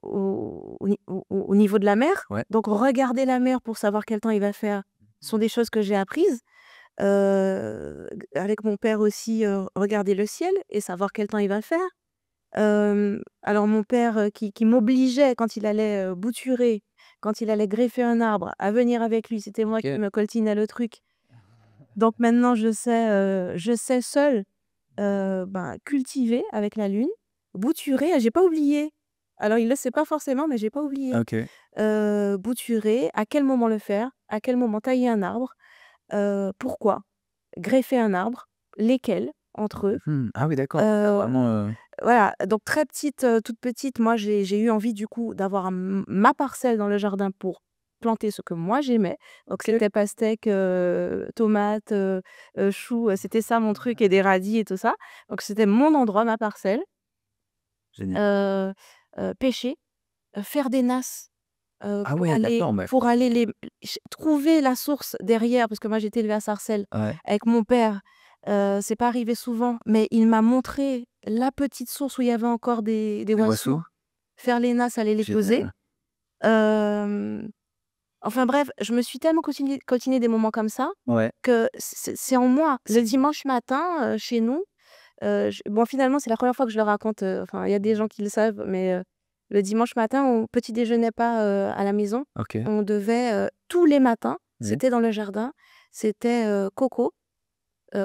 au niveau de la mer. Ouais. Donc regarder la mer pour savoir quel temps il va faire, sont des choses que j'ai apprises. Avec mon père aussi, regarder le ciel et savoir quel temps il va faire. Alors mon père, qui m'obligeait quand il allait, bouturer, quand il allait greffer un arbre, à venir avec lui. C'était moi qui OK. me coltinais le truc. Donc maintenant je sais seule, ben, cultiver avec la lune, bouturer, j'ai pas oublié. Alors il le sait pas forcément, mais j'ai pas oublié. OK. Bouturer, à quel moment le faire, à quel moment tailler un arbre, pourquoi, greffer un arbre, lesquels entre eux. Mmh. Ah oui, d'accord. Heu, Vraiment, voilà, donc très petite, toute petite, moi j'ai eu envie du coup d'avoir ma parcelle dans le jardin pour planter ce que moi j'aimais. Donc OK. c'était pastèque, tomates, choux, c'était ça mon truc et des radis et tout ça. Donc c'était mon endroit, ma parcelle. Génial. Heu Pêcher, faire des nasses, Ah ouais, d'accord, bah, pour aller les trouver la source derrière, parce que moi j'étais élevée à Sarcelles ouais. avec mon père. C'est pas arrivé souvent, mais il m'a montré la petite source où il y avait encore des Les oiseaux. Boissous? Faire les nasses, aller les poser. Génial. Hem, enfin bref, je me suis tellement coltiner des moments comme ça Ouais. que c'est en moi. Le dimanche matin, chez nous, bon finalement c'est la première fois que je le raconte, enfin il y a des gens qui le savent, mais le dimanche matin on petit déjeunait pas, à la maison. OK. On devait, tous les matins, Oui. c'était dans le jardin, c'était, coco,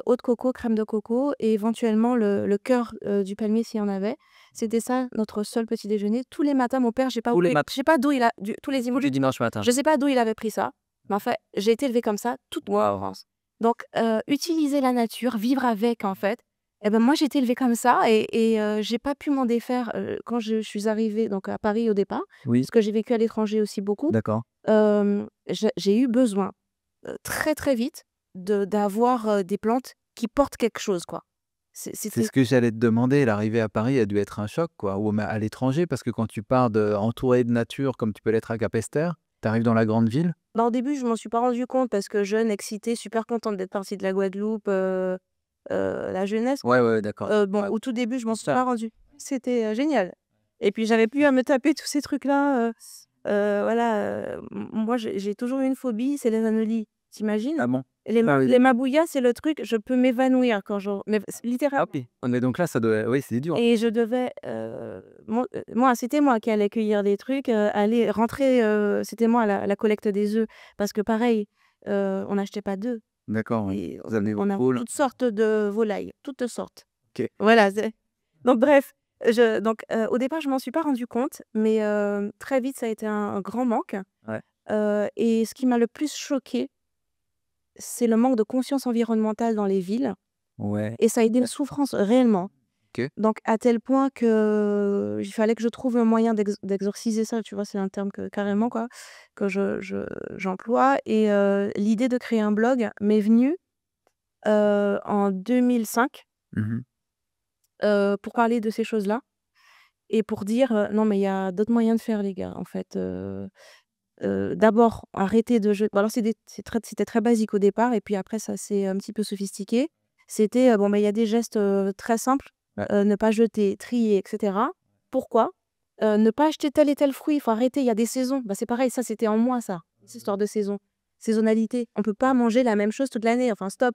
eau de coco, crème de coco et éventuellement le cœur, du palmier s'il y en avait. C'était ça notre seul petit déjeuner. Tous les matins, mon père, Tous les matins. je sais pas d'où il a tous les Tous dimanches, les dimanches matins. je sais pas d'où il avait pris ça, mais enfin, j'ai été élevée comme ça toute mon Waouh! enfance. Donc utiliser la nature, vivre avec en fait, et ben, moi j'ai été élevée comme ça et j'ai pas pu m'en défaire, quand je suis arrivée donc à Paris au départ, Oui, parce que j'ai vécu à l'étranger aussi beaucoup. d'accord. J'ai eu besoin, très, très vite d'avoir, des plantes qui portent quelque chose quoi. C'est C'était ce que j'allais te demander, l'arrivée à Paris a dû être un choc quoi, ou même à l'étranger parce que quand tu pars entouré de nature comme tu peux l'être à Capesterre, tu arrives dans la grande ville? bah, au début je m'en suis pas rendu compte parce que jeune, excitée, super contente d'être partie de la Guadeloupe, la jeunesse Ouais, quoi. ouais, d'accord. Bon, Ouais, au tout début, je m'en suis ça. pas rendue. C'était, génial et puis j'avais plus à me taper tous ces trucs-là, voilà, moi j'ai toujours eu une phobie, c'est les anolis. Tu Ah imagines? bon? Ah oui. Les mabouillas, c'est le truc, je peux m'évanouir quand je mais Ah littéralement. oui, on est donc là, ça doit oui, c'est dur. Et je devais, moi, c'était moi qui allais cueillir des trucs, aller rentrer, c'était moi la collecte des œufs parce que pareil, on n'achetait pas d'œufs D'accord, oui. et Vous amenez vos on a poules. toutes sortes de volailles, toutes sortes. OK. Voilà, donc bref, au départ, je m'en suis pas rendu compte, mais très vite, ça a été un grand manque, Ouais. et ce qui m'a le plus choquée, c'est le manque de conscience environnementale dans les villes Ouais. et ça a été une souffrance réellement. OK. Donc à tel point que il fallait que je trouve un moyen d'exorciser ça, tu vois? C'est un terme que carrément quoi, que j'emploie et l'idée de créer un blog m'est venue, en 2005, Mmh. pour parler de ces choses-là et pour dire, «Non mais il y a d'autres moyens de faire les gars, en fait, d'abord arrêter de jeter». Bon alors c'était très basique au départ et puis après ça s'est un petit peu sophistiqué. C'était, bon, il y a des gestes, très simples, Ouais. ne pas jeter, trier et cetera. Pourquoi? Ne pas acheter tel et tel fruit, il faut arrêter, il y a des saisons. Bah, c'est pareil, ça c'était en moi ça, cette histoire de saison. Saisonnalité. On peut pas manger la même chose toute l'année, enfin stop.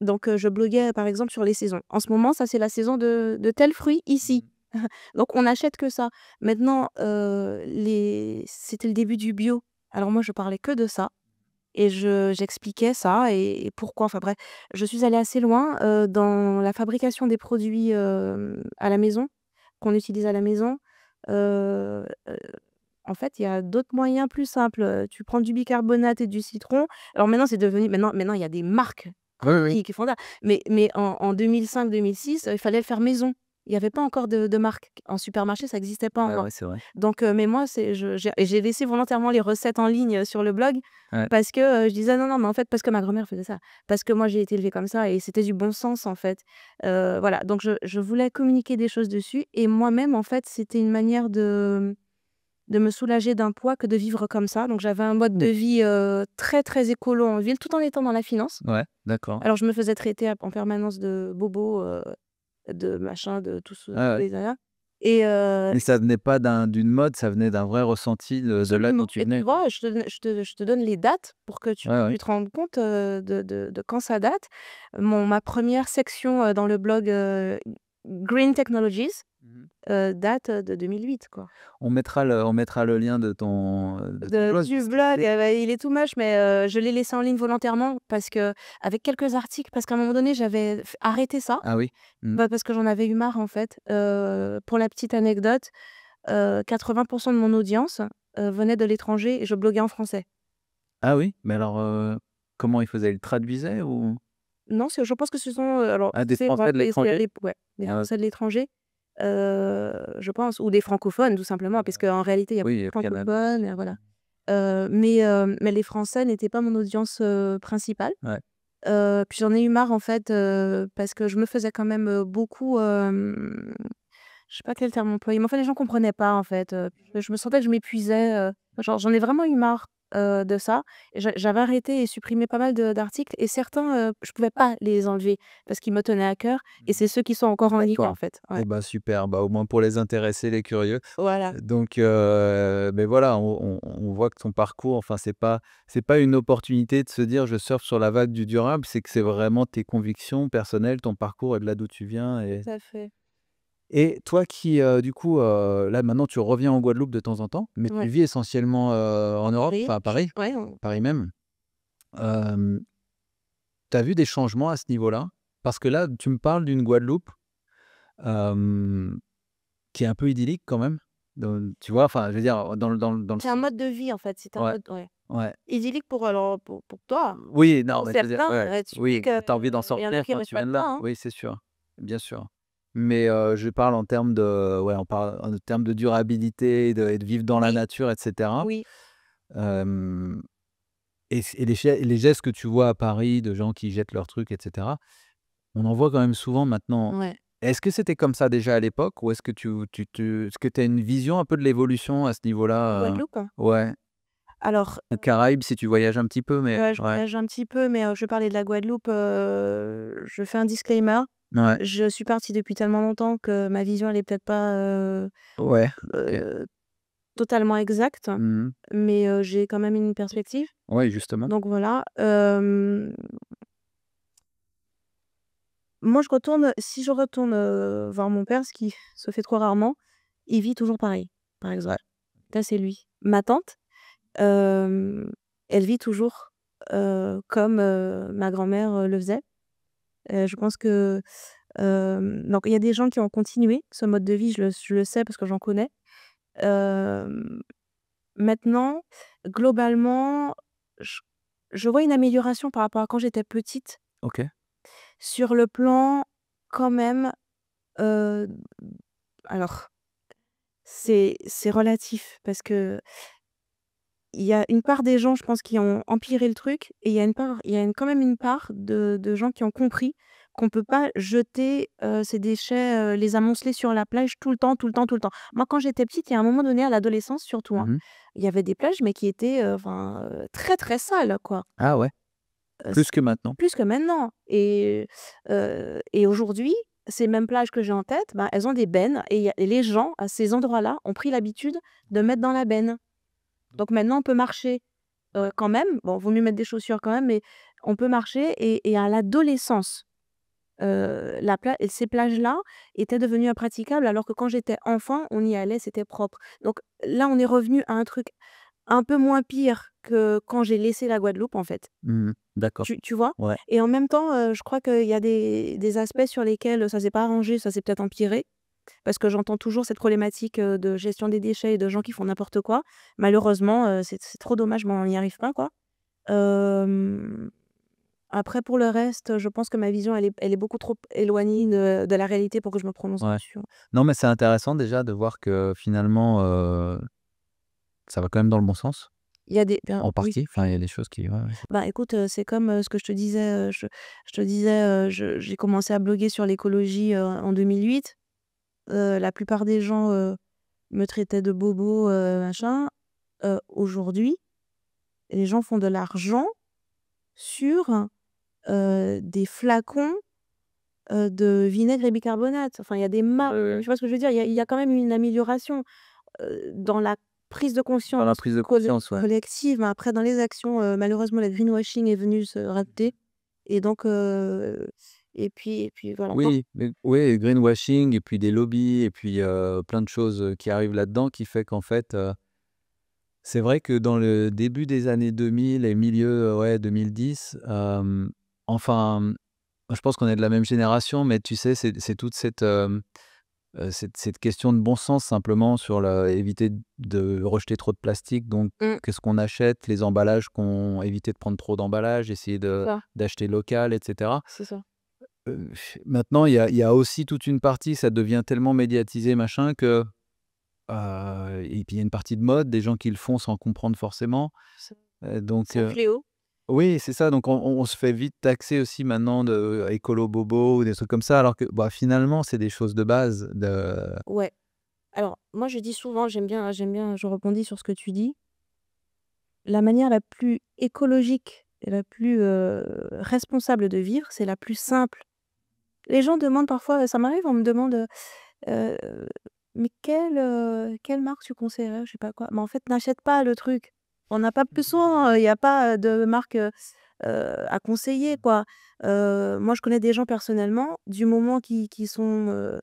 Donc je bloguais par exemple sur les saisons. En ce moment, ça c'est la saison de tel fruit ici. Mmh. Donc on n'achète que ça. Maintenant, c'était le début du bio. Alors moi je parlais que de ça et j'expliquais ça et pourquoi. Enfin bref, je suis allée assez loin, dans la fabrication des produits, à la maison, qu'on utilise à la maison. En fait, il y a d'autres moyens plus simples, tu prends du bicarbonate et du citron. Alors maintenant c'est devenu maintenant il y a des marques Oui, oui. qui font ça. Mais en 2005-2006, il fallait le faire maison. Il y avait pas encore de marque. En supermarché, ça existait pas Ouais, encore. ouais, c'est vrai. Donc mais moi, c'est je j'ai laissé volontairement les recettes en ligne, sur le blog Ouais. parce que, je disais: «Non, non, mais en fait» parce que ma grand-mère faisait ça. Parce que moi, j'ai été élevée comme ça et c'était du bon sens, en fait. Voilà, donc je voulais communiquer des choses dessus et moi-même, en fait, c'était une manière de me soulager d'un poids que de vivre comme ça. Donc j'avais un mode de vie, très, très écolo en ville, tout en étant dans la finance. Ouais, d'accord. Alors je me faisais traiter en permanence de bobo, de machin, de Ouais, tous ouais. les et Mais ça venait pas d'une mode, ça venait d'un vrai ressenti de là d'où absolument tu et tu venais, quoi. vois, je te donne les dates pour que Ouais, ouais. tu te rendes compte, de quand ça date. Ma première section, dans le blog, Green Technologies, Mmh. date, de 2008 quoi. On mettra le lien de ton blog, Du parce que blog, c'est bah, il est too much, mais je l'ai laissé en ligne volontairement parce que avec quelques articles, parce qu'à un moment donné, j'avais arrêté ça, ah oui? Mmh. bah, parce que j'en avais eu marre, en fait. Pour la petite anecdote, 80 de mon audience, venait de l'étranger et je bloguais en français. Ah oui? Mais alors, comment ils faisaient? Ils traduisaient ou? Non, je pense que ce sont, alors Ah, des c'est Français de l'étranger? les Ah ouais. Français de l'étranger, je pense, ou des francophones tout simplement, parce qu'en réalité, il y a Oui, beaucoup de le Canada. francophones, voilà. Mais les Français n'étaient pas mon audience, principale. Ouais. Puis j'en ai eu marre en fait, parce que je me faisais quand même, beaucoup, je sais pas quel terme employer, mais enfin les gens comprenaient pas en fait, je me sentais que je m'épuisais, genre j'en ai vraiment eu marre, de ça et j'avais arrêté et supprimé pas mal d'articles et certains, je pouvais pas les enlever parce qu'ils me tenaient à cœur et Mmh. c'est ceux qui sont encore en ligne en D'accord. fait. Ouais. Et bah, super, bah, au moins pour les intéressés, les curieux. Voilà. Donc beh, voilà, on voit que ton parcours, enfin, c'est pas une opportunité de se dire: «Je surfe sur la vague du durable», c'est que c'est vraiment tes convictions personnelles, ton parcours et de là d'où tu viens. Tout à fait. Et toi qui, du coup, là, maintenant, tu reviens en Guadeloupe de temps en temps, mais tu Ouais. vis essentiellement, en Europe, Paris, enfin à Paris, ouais, on Paris même. Hem, Tu as vu des changements à ce niveau-là? Parce que là, tu me parles d'une Guadeloupe, hem, qui est un peu idyllique quand même. Tu vois? Enfin, je veux dire, dans le c'est un sens mode de vie en fait, c'est un ouais, mode ouais. ouais. Idyllique pour alors pour toi. Oui, non, Pour mais je veux dire, certains, ouais, tu dis oui, que tu as envie d'en il y en a sortir qui quand tu viens respectent de pas, là. hein. Oui, c'est sûr, bien sûr. Mais je parle en termes de ouais, on parle en termes de durabilité, et de vivre dans la Oui, nature et cetera. oui, Hem et les gestes que tu vois à Paris de gens qui jettent leurs trucs et cetera, on en voit quand même souvent maintenant. ouais. Est-ce que c'était comme ça déjà à l'époque ou est-ce que tu as une vision un peu de l'évolution à ce En niveau-là? Guadeloupe? Ouais, Alors, Caraïbes si tu voyages un petit peu, mais ouais, je ouais. voyage un petit peu, mais je vais parler de la Guadeloupe, je fais un disclaimer. Ouais, Je suis partie depuis tellement longtemps que ma vision elle est peut-être pas, ouais, OK. heu, totalement exact, Mmh. mais j'ai quand même une perspective. Ouais, justement. Donc voilà. Moi, si je retourne voir mon père, ce qui se fait trop rarement, il vit toujours pareil, par Ouais. exemple. Ça, c'est lui. Ma tante, euh, elle vit toujours comme ma grand-mère le faisait. Je pense que donc il y a des gens qui ont continué ce mode de vie, je le sais parce que j'en connais. Euh, Maintenant, globalement, je, je vois une amélioration par rapport à quand j'étais petite OK. sur le plan quand même. euh, alors, c'est relatif parce que il y a une part des gens, je pense, qui ont empiré le truc et il y a quand même une part de gens qui ont compris qu'on peut pas jeter ces déchets, les amonceler sur la plage tout le temps, tout le temps, tout le temps. Moi, quand j'étais petite, il y a un moment donné, à l'adolescence surtout, hein, Mmh. il y avait des plages, mais qui étaient très, très sales, quoi. Ah ouais, plus que maintenant? Plus que maintenant. Et aujourd'hui, ces mêmes plages que j'ai en tête, ben, elles ont des bennes et les gens, à ces endroits-là, ont pris l'habitude de mettre dans la benne. Donc maintenant, on peut marcher quand même. Bon, vaut mieux mettre des chaussures quand même, mais on peut marcher. Et à l'adolescence, ces plages-là étaient devenues impraticables, alors que quand j'étais enfant, on y allait, c'était propre. Donc là, on est revenu à un truc un peu moins pire que quand j'ai laissé la Guadeloupe, en fait. Mmh. D'accord. Tu vois? Ouais. Et en même temps, je crois qu'il y a des aspects sur lesquels ça s'est pas arrangé, ça s'est peut-être empiré. Parce que j'entends toujours cette problématique, de gestion des déchets et de gens qui font n'importe quoi. Malheureusement, c'est trop dommage, mais on n'y arrive pas, quoi. Hem, Après pour le reste, je pense que ma vision elle est beaucoup trop éloignée de la réalité pour que je me prononce Ouais. dessus. Non, mais c'est intéressant déjà de voir que finalement, ça va quand même dans le bon sens, Il y a des bien en oui. partie. Enfin, il y a des choses qui ouais, ouais. Bah, écoute, c'est comme, ce que je te disais, je te disais, j'ai commencé à bloguer sur l'écologie, en 2008. La plupart des gens, me traitaient de bobo, machin. Aujourd'hui, les gens font de l'argent sur, des flacons, de vinaigre et bicarbonate. Enfin, il y a des marques, tu vois ce que je veux dire? Il y a quand même une amélioration, dans la prise de Dans la conscience prise de conscience, ouais. collective, mais après dans les actions, malheureusement le greenwashing est venu se rajouter et donc et puis voilà. Donc Oui, mais oui, greenwashing et puis des lobbies et puis, plein de choses, qui arrivent là-dedans qui fait qu'en fait, c'est vrai que dans le début des années 2000 et milieu, ouais 2010, enfin, je pense qu'on est de la même génération, mais tu sais, c'est toute cette question de bon sens simplement sur la éviter de rejeter trop de plastique, donc mmh, qu'est-ce qu'on achète, les emballages qu'on éviter de prendre trop d'emballages, essayer c'est de ça, d'acheter local et cetera. c'est ça. Heu, Maintenant il y a aussi toute une partie, ça devient tellement médiatisé machin que, et puis il y a une partie de mode, des gens qui le font sans comprendre forcément, C'est donc c'est un fléau. oui, c'est ça, donc on se fait vite taxer aussi maintenant de écolo bobo ou des trucs comme ça, alors que, bah, finalement, c'est des choses de base de Ouais. Alors moi je dis souvent, je rebondis sur ce que tu dis, la manière la plus écologique et la plus, responsable de vivre, c'est la plus simple. Les gens demandent parfois, ça m'arrive, on me demande, heu: «Mais quelle marque tu conseillerais?» Je sais pas quoi. Mais en fait, n'achète pas le truc. On n'a pas besoin, il y a pas, de marque, à conseiller, quoi. Moi, je connais des gens personnellement, du moment qu'ils ont,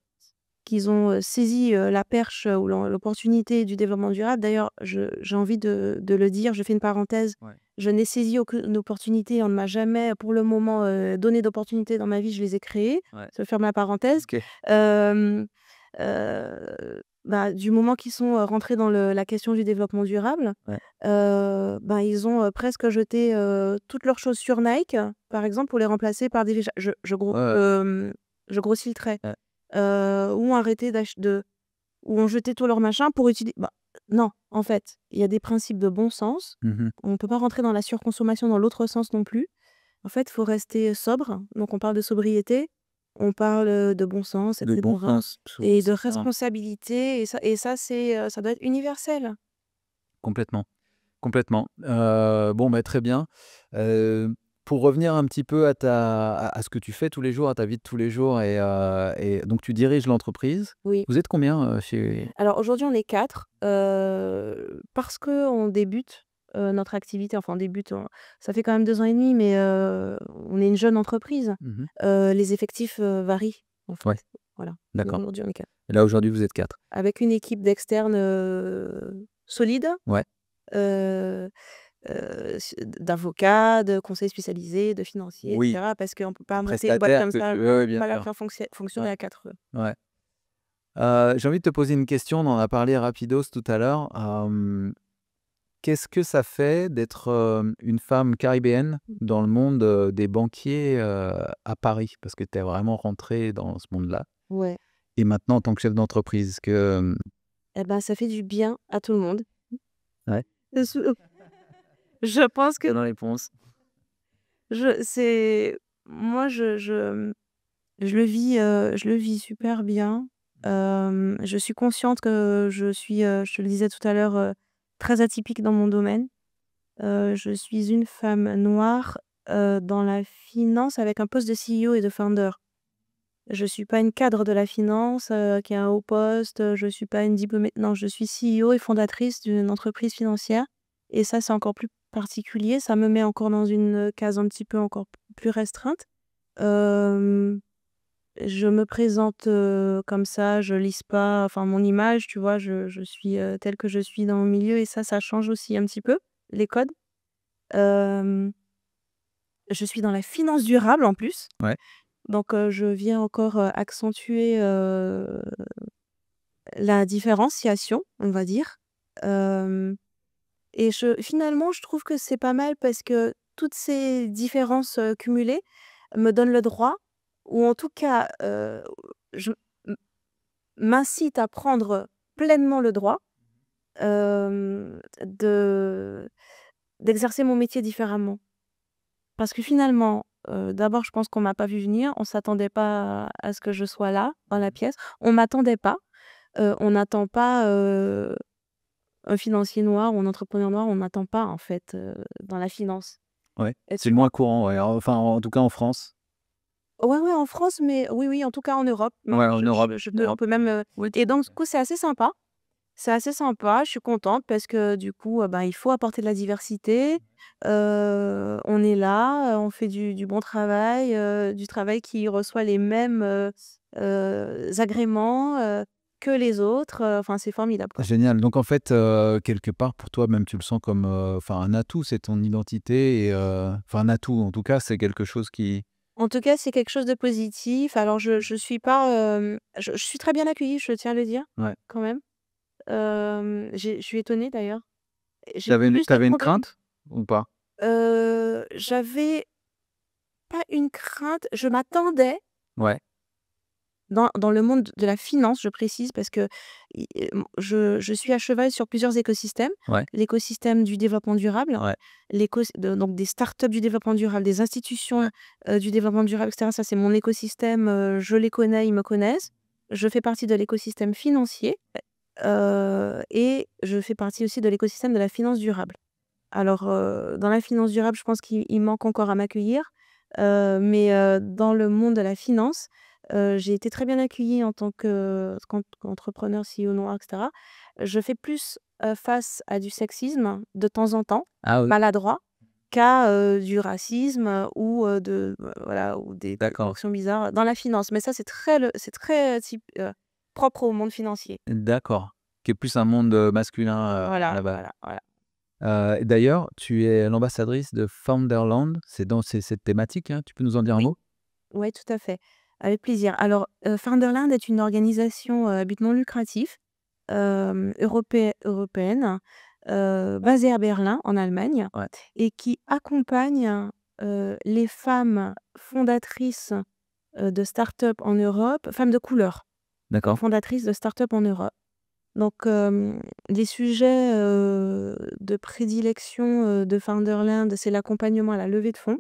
saisi, la perche, ou l'opportunité du développement durable. D'ailleurs, j'ai envie de le dire, je fais une parenthèse, ouais, je n'ai saisi aucune opportunité, on ne m'a jamais pour le moment, donné d'opportunités dans ma vie, je les ai créées. ouais, Je ferme la parenthèse. OK. Hem, Bah, du moment qu'ils sont, rentrés dans la question du développement durable, Ouais, ben, ils ont, presque jeté, toutes leurs chaussures Nike, par exemple, pour les remplacer par des ouais, ouais, je grossis le trait. ouais. Ou arrêter ou ont jeté tout leur machin pour utiliser. Bah, non, en fait, il y a des principes de bon sens. Mmh. On ne peut pas rentrer dans la surconsommation dans l'autre sens non plus. En fait, il faut rester sobre. Donc on parle de sobriété, on parle, de bon sens et De bon cetera sens, et de c'est ça. responsabilité et ça c'est, ça doit être universel. Complètement, complètement. Bon, bah, très bien. Pour revenir un petit peu à ce que tu fais tous les jours, à ta vie de tous les jours et donc tu diriges l'entreprise. Oui. Vous êtes combien, chez Alors aujourd'hui, on est 4, parce qu'on débute, notre activité, enfin on débute, ça fait quand même 2 ans et demi, mais on est une jeune entreprise. Mmh. Les effectifs, varient, en Ouais, fait. Voilà. Donc d'accord. aujourd'hui, on est 4. Et là, aujourd'hui, vous êtes 4. Avec une équipe d'externes, solide, Ouais, heu d'avocats, de conseillers spécialisés, de financiers, et oui, cetera, parce qu'on ne peut pas monter une boîte prestataire comme que ça, tu ouais, bien pas la sûr. faire Ouais, fonctionner à 4. ouais. J'ai envie de te poser une question, on en a parlé rapidos tout à l'heure. Qu'est-ce que ça fait d'être, une femme caribéenne dans le monde, des banquiers, à Paris? Parce que tu es vraiment rentrée dans ce monde-là Ouais. et maintenant en tant que chef d'entreprise, que, Et ben, ça fait du bien à tout le monde. ouais, Je sou je pense que quelle réponse? c'est moi, je le vis super bien. Je suis consciente que je suis, je te le disais tout à l'heure, très atypique dans mon domaine. Je suis une femme noire, dans la finance avec un poste de CEO et de founder. Je suis pas une cadre de la finance, qui a un haut poste, je suis pas une diplômée, non, je suis CEO et fondatrice d'une entreprise financière, et ça, c'est encore plus particulier. Ça me met encore dans une case un petit peu encore plus restreinte. Hem, je me présente, comme ça, je lisse pas, enfin mon image, tu vois? Je suis, telle que je suis dans mon milieu, et ça change aussi un petit peu les codes. Hem, je suis dans la finance durable en plus, Ouais, donc je viens encore, accentuer, la différenciation, on va dire. Hem et finalement, je trouve que c'est pas mal parce que toutes ces différences, cumulées me donnent le droit, ou en tout cas, je m m'incite à prendre pleinement le droit, de d'exercer mon métier différemment. Parce que finalement, d'abord, je pense qu'on m'a pas vu venir. On s'attendait pas à ce que je sois là, dans la pièce. On m'attendait pas. On n'attend pas, un financier noir ou un entrepreneur noir, on n'attend pas, en fait, dans la finance. ouais, Et c'est tu le vois? moins courant, ouais, enfin, en tout cas en France. Ouais, ouais, en France, mais oui, oui, en tout cas en Europe. Non, Ouais, en Europe. je peux, on peut même, Oui, et donc du coup, c'est assez sympa. C'est assez sympa, je suis contente parce que du coup, ben, il faut apporter de la diversité. On est là, on fait du bon travail, du travail qui reçoit les mêmes, agréments, que les autres, enfin, c'est formidable, quoi. génial. Donc en fait, quelque part pour toi même tu le sens comme, enfin un atout, c'est ton identité et enfin un atout en tout cas, c'est quelque chose qui En tout cas, c'est quelque chose de positif. Alors je suis pas, je suis très bien accueillie, je tiens à le dire, ouais. quand même. Je suis étonnée d'ailleurs. J'ai plus Tu de une problèmes. crainte ou pas? J'avais pas une crainte, je m'attendais Ouais, dans le monde de la finance, je précise, parce que je suis à cheval sur plusieurs écosystèmes. ouais, L'écosystème du développement durable, ouais. donc des startups du développement durable, des institutions, du développement durable, et cetera. Ça, c'est mon écosystème, je les connais, ils me connaissent. Je fais partie de l'écosystème financier, et je fais partie aussi de l'écosystème de la finance durable. Alors, dans la finance durable, je pense qu'il manque encore à m'accueillir, mais dans le monde de la finance, j'ai été très bien accueillie en tant qu'entrepreneur, CEO noir, et cetera. Je fais plus, face à du sexisme de temps en temps, Ah oui, maladroit, qu'à, du racisme, ou voilà, ou des d'accord, actions bizarres dans la finance. Mais ça, c'est très, propre au monde financier. d'accord. Qui est plus un monde, masculin, à Voilà, la base. voilà, voilà. Et d'ailleurs, tu es l'ambassadrice de Founderland, c'est cette thématique, hein, tu peux nous en dire un Oui. mot? Ouais, tout à fait, avec plaisir. Alors, Founderland est une organisation, à but non lucratif, européenne, basée à Berlin, en Allemagne, Ouais, et qui accompagne, les femmes fondatrices, de start-up en Europe, femmes de couleur, d'accord, fondatrices de start-up en Europe. Donc, les sujets, de prédilection, de Founderland, c'est l'accompagnement à la levée de fonds.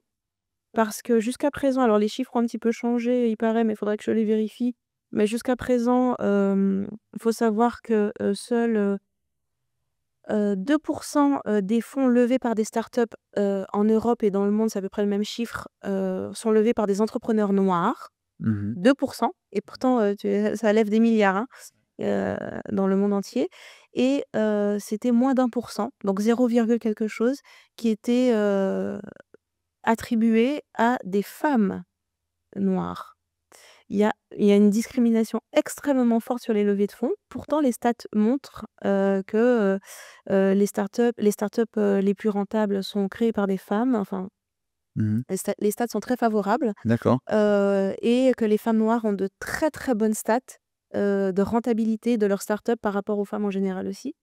Parce que jusqu'à présent, alors les chiffres ont un petit peu changé, il paraît, mais il faudrait que je les vérifie. Mais jusqu'à présent, il faut savoir que, seuls, 2% des fonds levés par des startups en Europe et dans le monde, c'est à peu près le même chiffre, sont levés par des entrepreneurs noirs. 2%, et pourtant ça lève des milliards hein, dans le monde entier. Et c'était moins d'1%, donc 0, quelque chose, qui était attribué à des femmes noires. Il y a une discrimination extrêmement forte sur les levées de fonds. Pourtant, les stats montrent que les startups les plus rentables sont créées par des femmes. Enfin, Mmh. les stats sont très favorables D'accord. et que les femmes noires ont de très très bonnes stats de rentabilité de leur startup par rapport aux femmes en général aussi.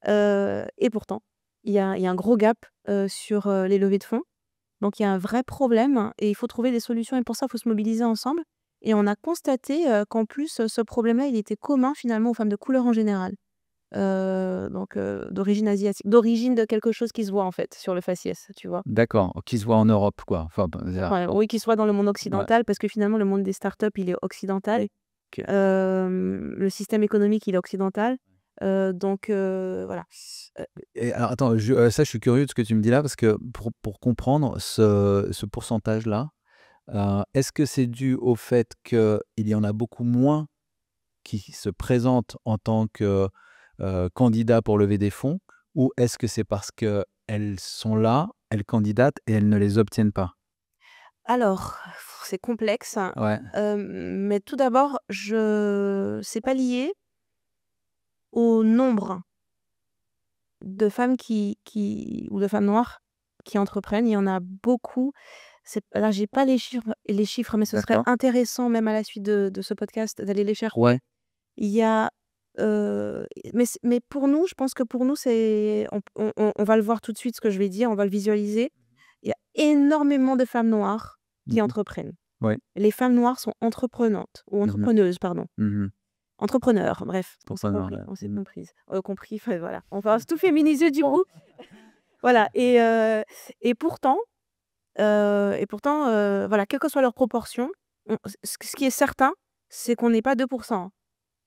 Et pourtant, il y a un gros gap sur les levées de fonds. Donc il y a un vrai problème hein, et il faut trouver des solutions et pour ça, il faut se mobiliser ensemble. Et on a constaté qu'en plus, ce problème-là, il était commun finalement aux femmes de couleur en général. Donc d'origine asiatique, d'origine de quelque chose qui se voit en fait sur le faciès, tu vois. D'accord. Qui se voit en Europe, quoi. Enfin, Ouais, oui, qui soit dans le monde occidental, parce que finalement, le monde des startups, il est occidental. OK. Le système économique, il est occidental. Donc voilà. Et alors attends, ça, je suis curieux de ce que tu me dis là parce que pour comprendre ce pourcentage-là, est-ce que c'est dû au fait qu'il y en a beaucoup moins qui se présentent en tant que, candidats pour lever des fonds? Ou est-ce que c'est parce qu'elles sont là, elles candidatent et elles ne les obtiennent pas? Alors, c'est complexe, hein. Ouais, Mais tout d'abord, c'est pas lié au nombre de femmes ou de femmes noires qui entreprennent. Il y en a beaucoup. Là, j'ai pas les chiffres, mais ce serait d'accord. intéressant, même à la suite de ce podcast, d'aller les chercher. Ouais, Il y a, mais pour nous, je pense que pour nous, on va le voir tout de suite, ce que je vais dire, on va le visualiser. Il y a énormément de femmes noires qui mmh, entreprennent. ouais, Les femmes noires sont entreprenantes ou mmh mh, entrepreneuses, pardon. mmh. Entrepreneurs, bref, on s'est Entrepreneur, compris, ouais. on s'est Mmh. comprises, compris, enfin voilà. On va tout féminiser du coup. Voilà et pourtant, voilà, quelle que soit leur proportion, ce qui est certain, c'est qu'on n'est pas 2%, hein.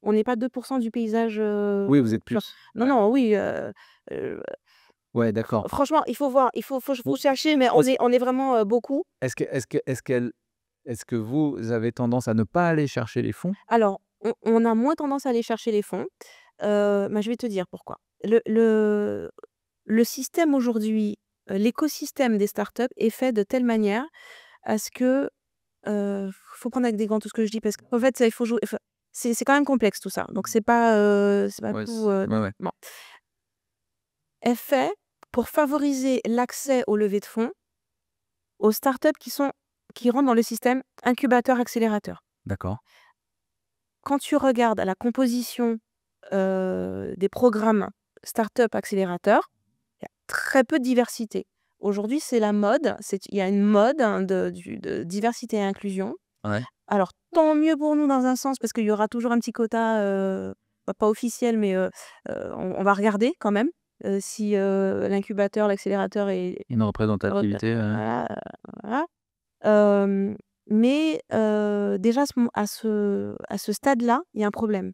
On n'est pas 2% du paysage, Oui, vous êtes tu vois? plus. Non, Ouais. non, oui, heu, Ouais, d'accord. franchement, il faut voir, faut Bon, chercher, mais on parce est vraiment, beaucoup. est-ce que vous avez tendance à ne pas aller chercher les fonds? Alors, on a moins tendance à aller chercher les fonds, mais je vais te dire pourquoi. Le système aujourd'hui, l'écosystème des startups est fait de telle manière à ce que, faut prendre avec des gants tout ce que je dis parce qu'en fait, ça il faut jouer enfin, c'est quand même complexe tout ça. Donc c'est pas Ouais, tout, ouais, ouais. bon. Est fait pour favoriser l'accès aux levées de fonds aux startups qui rentrent dans le système incubateur-accélérateur. D'accord. Quand tu regardes la composition, des programmes startup accélérateurs, il y a très peu de diversité. Aujourd'hui, c'est la mode, il y a une mode, hein, de diversité et inclusion. Ouais. Alors tant mieux pour nous dans un sens parce qu'il y aura toujours un petit quota, pas officiel mais on va regarder quand même, si, l'incubateur, l'accélérateur est Une re représentativité, voilà, voilà. Hem, mais déjà à ce stade-là, il y a un problème.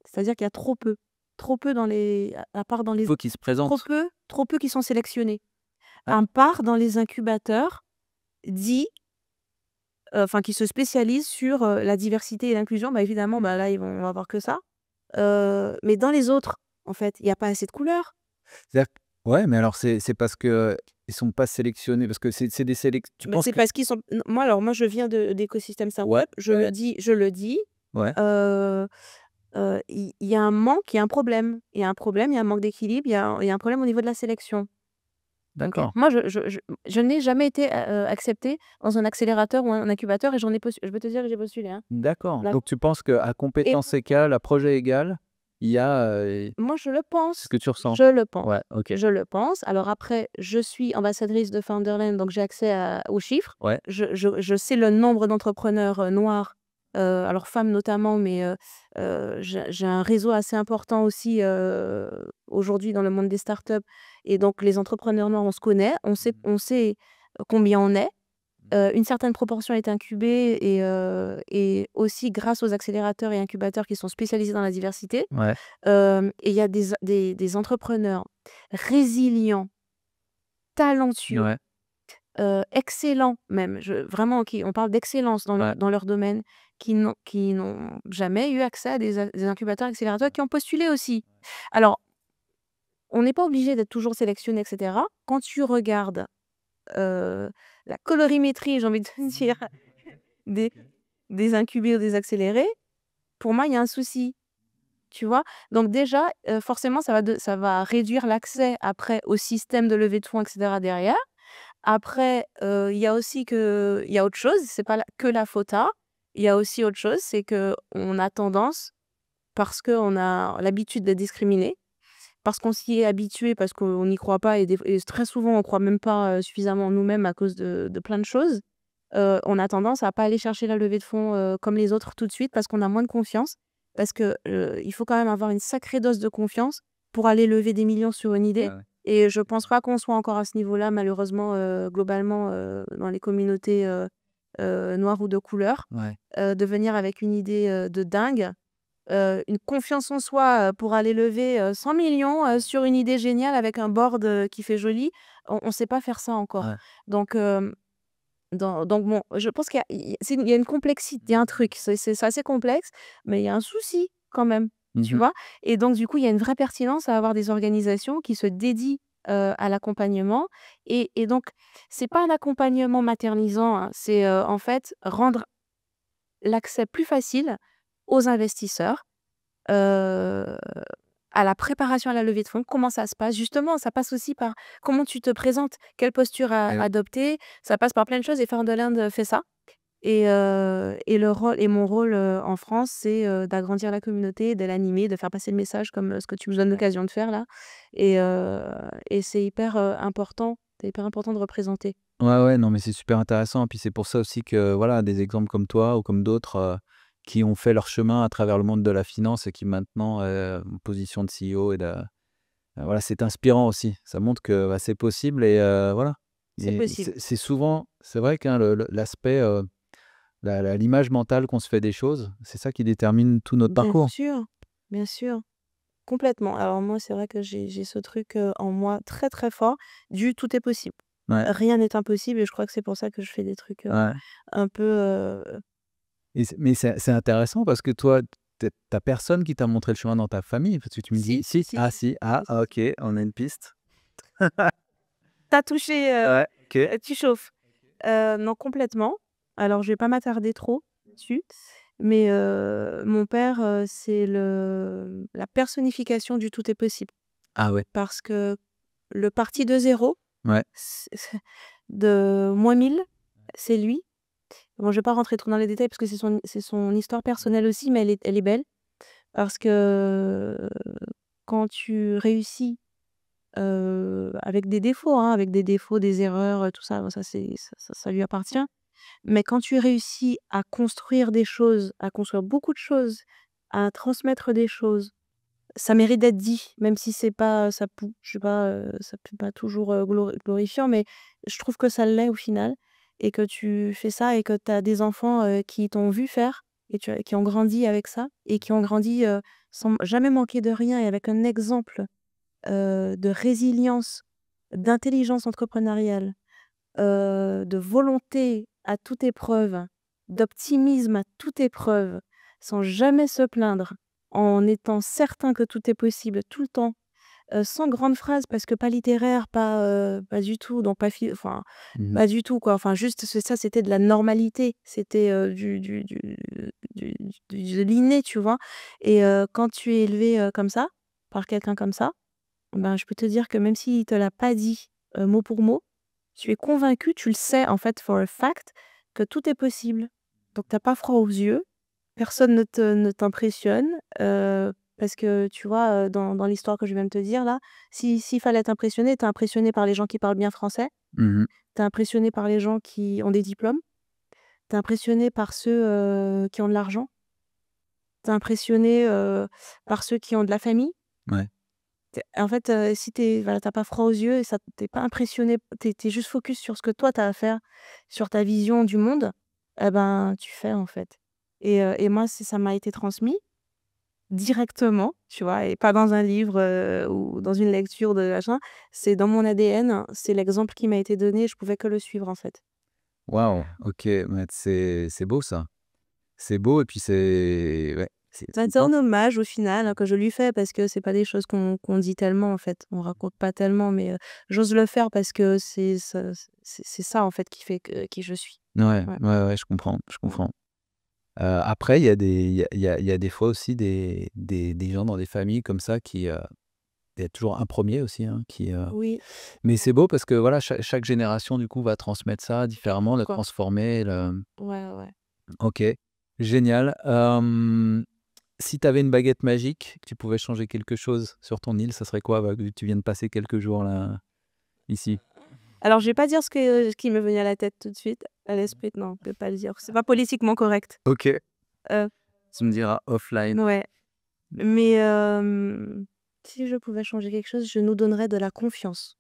C'est-à-dire qu'il y a trop peu dans les à part dans les faut qu'ils se présentent. trop peu qui sont sélectionnés. Ah, À part dans les incubateurs dits, enfin qui se spécialisent sur, la diversité et l'inclusion, bah, évidemment, bah, là, on va avoir que ça. Mais dans les autres, en fait, il y a pas assez de couleurs. c'est-à-dire ouais, mais alors c'est parce qu'ils sont pas sélectionnés parce que c'est des tu Bah, penses c'est que parce qu'ils sont moi, je viens d'écosystème ouais, startup, ouais, je le dis, ouais, heu il y a un manque, il y a un problème. Il y a un problème, il y a un manque d'équilibre, il y a un problème au niveau de la sélection. OK? d'accord. Moi, je n'ai jamais été, acceptée dans un accélérateur ou un incubateur et je peux te dire que j'ai postulé, hein. D'accord. D'accord Donc tu penses qu'à et compétences égales, à projet égal, il y a, moi, je le c'est ce pense. que tu ressens? Je le pense. Ouais, OK. Je le pense. Alors après, je suis ambassadrice de Founderland, donc j'ai accès aux chiffres. Ouais. Je sais le nombre d'entrepreneurs, noirs, alors femmes notamment, mais j'ai un réseau assez important aussi, aujourd'hui dans le monde des startups et donc les entrepreneurs noirs, on se connaît, on sait combien on est. Une certaine proportion est incubée et aussi grâce aux accélérateurs et incubateurs qui sont spécialisés dans la diversité. Ouais. Et il y a des entrepreneurs résilients, talentueux, Ouais. excellents même, vraiment, on parle d'excellence Ouais. dans leur domaine, qui n'ont jamais eu accès à des incubateurs, accélérateurs, qui ont postulé aussi. Alors, on n'est pas obligé d'être toujours sélectionné, etc. Quand tu regardes la colorimétrie, j'ai envie de te dire, des, des incubés ou des accélérés, pour moi, il y a un souci. Tu vois? Donc déjà, forcément, ça va réduire l'accès après au système de levée de fonds, et cetera, derrière. Après, il y a aussi il y a autre chose, c'est pas que la FOTA. Il y a aussi autre chose, c'est qu'on a tendance, parce qu'on a l'habitude d'être discriminé, parce qu'on s'y est habitué, parce qu'on n'y croit pas et très souvent, on croit même pas, suffisamment en nous-mêmes à cause de plein de choses. On a tendance à pas aller chercher la levée de fonds, comme les autres tout de suite parce qu'on a moins de confiance. Parce que, il faut quand même avoir une sacrée dose de confiance pour aller lever des millions sur une idée. Ah ouais. Et je pense pas qu'on soit encore à ce niveau-là malheureusement, globalement, dans les communautés, noires ou de couleur. Ouais. De venir avec une idée, de dingue, une confiance en soi, pour aller lever, 100 000 000 sur une idée géniale avec un board, qui fait joli. On sait pas faire ça encore. Ouais. Donc donc bon, je pense qu'il y a une complexité, il y a un truc, c'est assez complexe, mais il y a un souci quand même, tu Mmh. vois? Et donc du coup, il y a une vraie pertinence à avoir des organisations qui se dédient, à l'accompagnement et donc c'est pas un accompagnement maternisant, hein, c'est, en fait, rendre l'accès plus facile aux investisseurs, heu, à la préparation à la levée de fonds. Comment ça se passe? Justement, ça passe aussi par comment tu te présentes, quelle posture Et oui. adopter. Ça passe par plein de choses et Ferdinand fait ça et mon rôle, en France, c'est, d'agrandir la communauté, de l'animer, de faire passer le message comme, ce que tu me donnes l'occasion de faire là et c'est hyper important de représenter. Ouais, ouais, non, mais c'est super intéressant. Puis c'est pour ça aussi que, voilà, des exemples comme toi ou comme d'autres, qui ont fait leur chemin à travers le monde de la finance et qui maintenant, en position de CEO et de voilà, c'est inspirant aussi. Ça montre que, bah, c'est possible et voilà. C'est Et possible. c'est souvent c'est vrai qu'un l'aspect, l'image mentale qu'on se fait des choses, c'est ça qui détermine tout notre parcours. Bien sûr, complètement. Alors moi, c'est vrai que j'ai ce truc, en moi très, très fort du «tout est possible». Ouais, Rien n'est impossible et je crois que c'est pour ça que je fais des trucs, ouais. un peu, Et mais c'est intéressant parce que toi, tu as personne qui t'a montré le chemin dans ta famille? Parce que tu me dis si, si? si, Ah si, si, ah si, si. OK, on a une piste. Tu touché, Ouais, OK. tu chauffes. Non, complètement. Alors je vais pas m'attarder trop dessus, mais mon père, c'est la personnification du tout est possible. Ah ouais. Parce que le parti de zéro, Ouais. c de -1000, c'est lui. Bon, je vais pas rentrer trop dans les détails parce que c'est son histoire personnelle aussi, mais elle est belle. Parce que, quand tu réussis, avec des défauts, hein, avec des défauts, des erreurs, tout ça, bon, ça lui appartient. Mais quand tu réussis à construire des choses, à construire beaucoup de choses, à transmettre des choses, ça mérite d'être dit, même si c'est pas je sais pas, ça peut pas toujours, glorifiant, mais je trouve que ça l'est au final et que tu fais ça et que tu as des enfants, qui t'ont vu faire et qui ont grandi avec ça et qui ont grandi, sans jamais manquer de rien et avec un exemple, de résilience, d'intelligence entrepreneuriale, de volonté à toute épreuve, d'optimisme à toute épreuve, sans jamais se plaindre, en étant certain que tout est possible tout le temps, sans grandes phrases parce que pas littéraire, pas du tout, donc enfin, Mmh. pas du tout quoi, enfin juste ça c'était de la normalité, c'était, du de l'inné, tu vois? Et quand tu es élevé, comme ça, par quelqu'un comme ça, ben, je peux te dire que même s'il te l'a pas dit, mot pour mot, tu es convaincu, tu le sais en fait for a fact, que tout est possible. Donc tu as pas froid aux yeux, personne ne t'impressionne, parce que tu vois, dans l'histoire que je viens de te dire là, s'il fallait t'impressionner, tu es impressionné par les gens qui parlent bien français, Mmh mh. tu es impressionné par les gens qui ont des diplômes, tu es impressionné par ceux, qui ont de l'argent, tu es impressionné, par ceux qui ont de la famille. Ouais. En fait, si voilà, tu pas froid aux yeux et ça tu pas impressionné, tu es juste focus sur ce que toi tu as à faire, sur ta vision du monde, et ben, tu fais, en fait. Et moi, ça m'a été transmis directement, tu vois? Et pas dans un livre, ou dans une lecture de machin. C'est dans mon ADN, c'est l'exemple qui m'a été donné, je pouvais que le suivre, en fait. Waouh, OK, ouais, c'est beau ça. C'est beau et puis c'est ouais, C'est un hommage au final, hein, que je lui fais parce que c'est pas des choses qu'on dit tellement, en fait. On raconte pas tellement, mais j'ose le faire parce que c'est ça, en fait, qui fait que qui je suis. ouais, Ouais. ouais, ouais, je comprends, je Mmh. comprends. Après il y a des il y a des fois aussi des gens dans des familles comme ça qui, il y a toujours un premier aussi, hein, qui, Oui, mais c'est beau parce que voilà, chaque génération du coup va transmettre ça différemment, le quoi. transformer, le Ouais, ouais, ouais. OK, génial. Si tu avais une baguette magique, que tu pouvais changer quelque chose sur ton île, ça serait quoi? Bah, vu que tu viens de passer quelques jours là, ici. Alors, je vais pas dire ce qui m'est venu à la tête tout de suite, à l'esprit, non, je vais pas le dire. C'est pas politiquement correct. OK. Heu, Tu me diras offline. ouais, mais si je pouvais changer quelque chose, je nous donnerais de la confiance.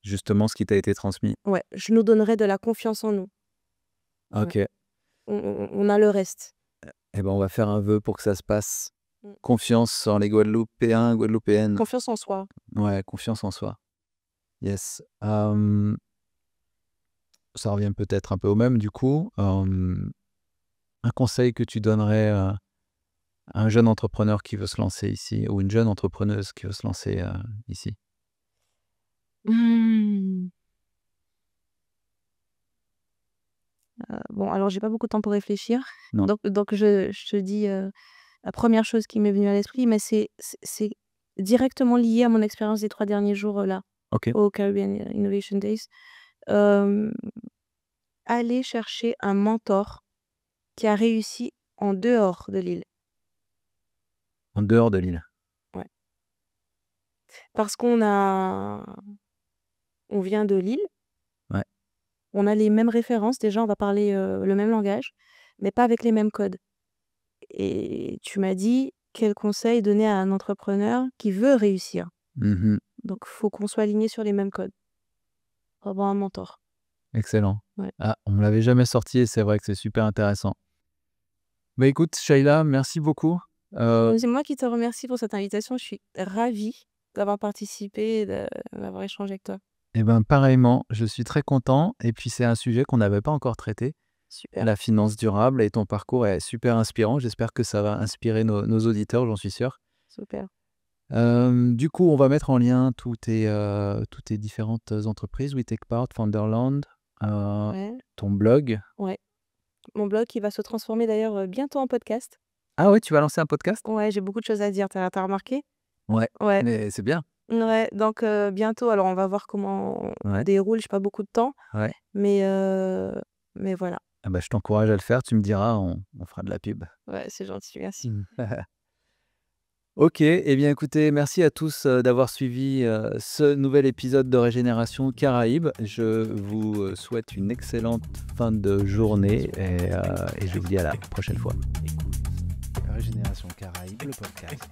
Justement ce qui t'a été transmis. Ouais, je nous donnerais de la confiance en nous. Ouais, OK. on a le reste. Et ben, on va faire un vœu pour que ça se passe. Mmh. Confiance en les Guadeloupéens, Guadeloupéennes. Confiance en soi. Ouais, confiance en soi. Yes. Ça revient peut-être un peu au même du coup. Un conseil que tu donnerais, à un jeune entrepreneur qui veut se lancer ici ou une jeune entrepreneuse qui veut se lancer, ici? Mmh. Bon, alors j'ai pas beaucoup de temps pour réfléchir, Non. donc je te dis, la première chose qui m'est venue à l'esprit, mais c'est directement lié à mon expérience des 3 derniers jours, là, OK. au Caribbean Innovation Days. Hem, Aller chercher un mentor qui a réussi en dehors de l'île. En dehors de l'île. Ouais. Parce on vient de l'île, Ouais. on a les mêmes références, déjà on va parler, le même langage, mais pas avec les mêmes codes. Et tu m'as dit: «Quel conseil donner à un entrepreneur qui veut réussir?» Mmh. Donc faut qu'on soit aligné sur les mêmes codes. Faut avoir un mentor. Excellent. Ouais. Ah, on me l'avait jamais sorti et c'est vrai que c'est super intéressant. Bah, écoute, Shaila, merci beaucoup. C'est moi qui te remercie pour cette invitation. Je suis ravie d'avoir participé et d'avoir échangé avec toi. Et ben, pareillement, je suis très content et puis c'est un sujet qu'on n'avait pas encore traité, Super, la finance durable et ton parcours est super inspirant. J'espère que ça va inspirer nos auditeurs, j'en suis sûr. super. Du coup, on va mettre en lien toutes tes différentes entreprises, We Take Part, Founderland, Ouais, ton blog. ouais. Mon blog qui va se transformer d'ailleurs, bientôt en podcast. Ah ouais, tu vas lancer un podcast? Ouais, j'ai beaucoup de choses à dire, tu as remarqué? Ouais, Ouais, mais c'est bien. ouais, donc bientôt, alors on va voir comment on Ouais, déroule, j'ai pas beaucoup de temps, ouais. mais voilà. Ah bah, je t'encourage à le faire, tu me diras, on fera de la pub. Ouais, c'est gentil, merci. Mmh. OK, eh bien écoutez, merci à tous, d'avoir suivi, ce nouvel épisode de Régénération Caraïbes. Je vous, souhaite une excellente fin de journée et je vous dis à la prochaine fois. Écoute, Régénération Caraïbes, le podcast.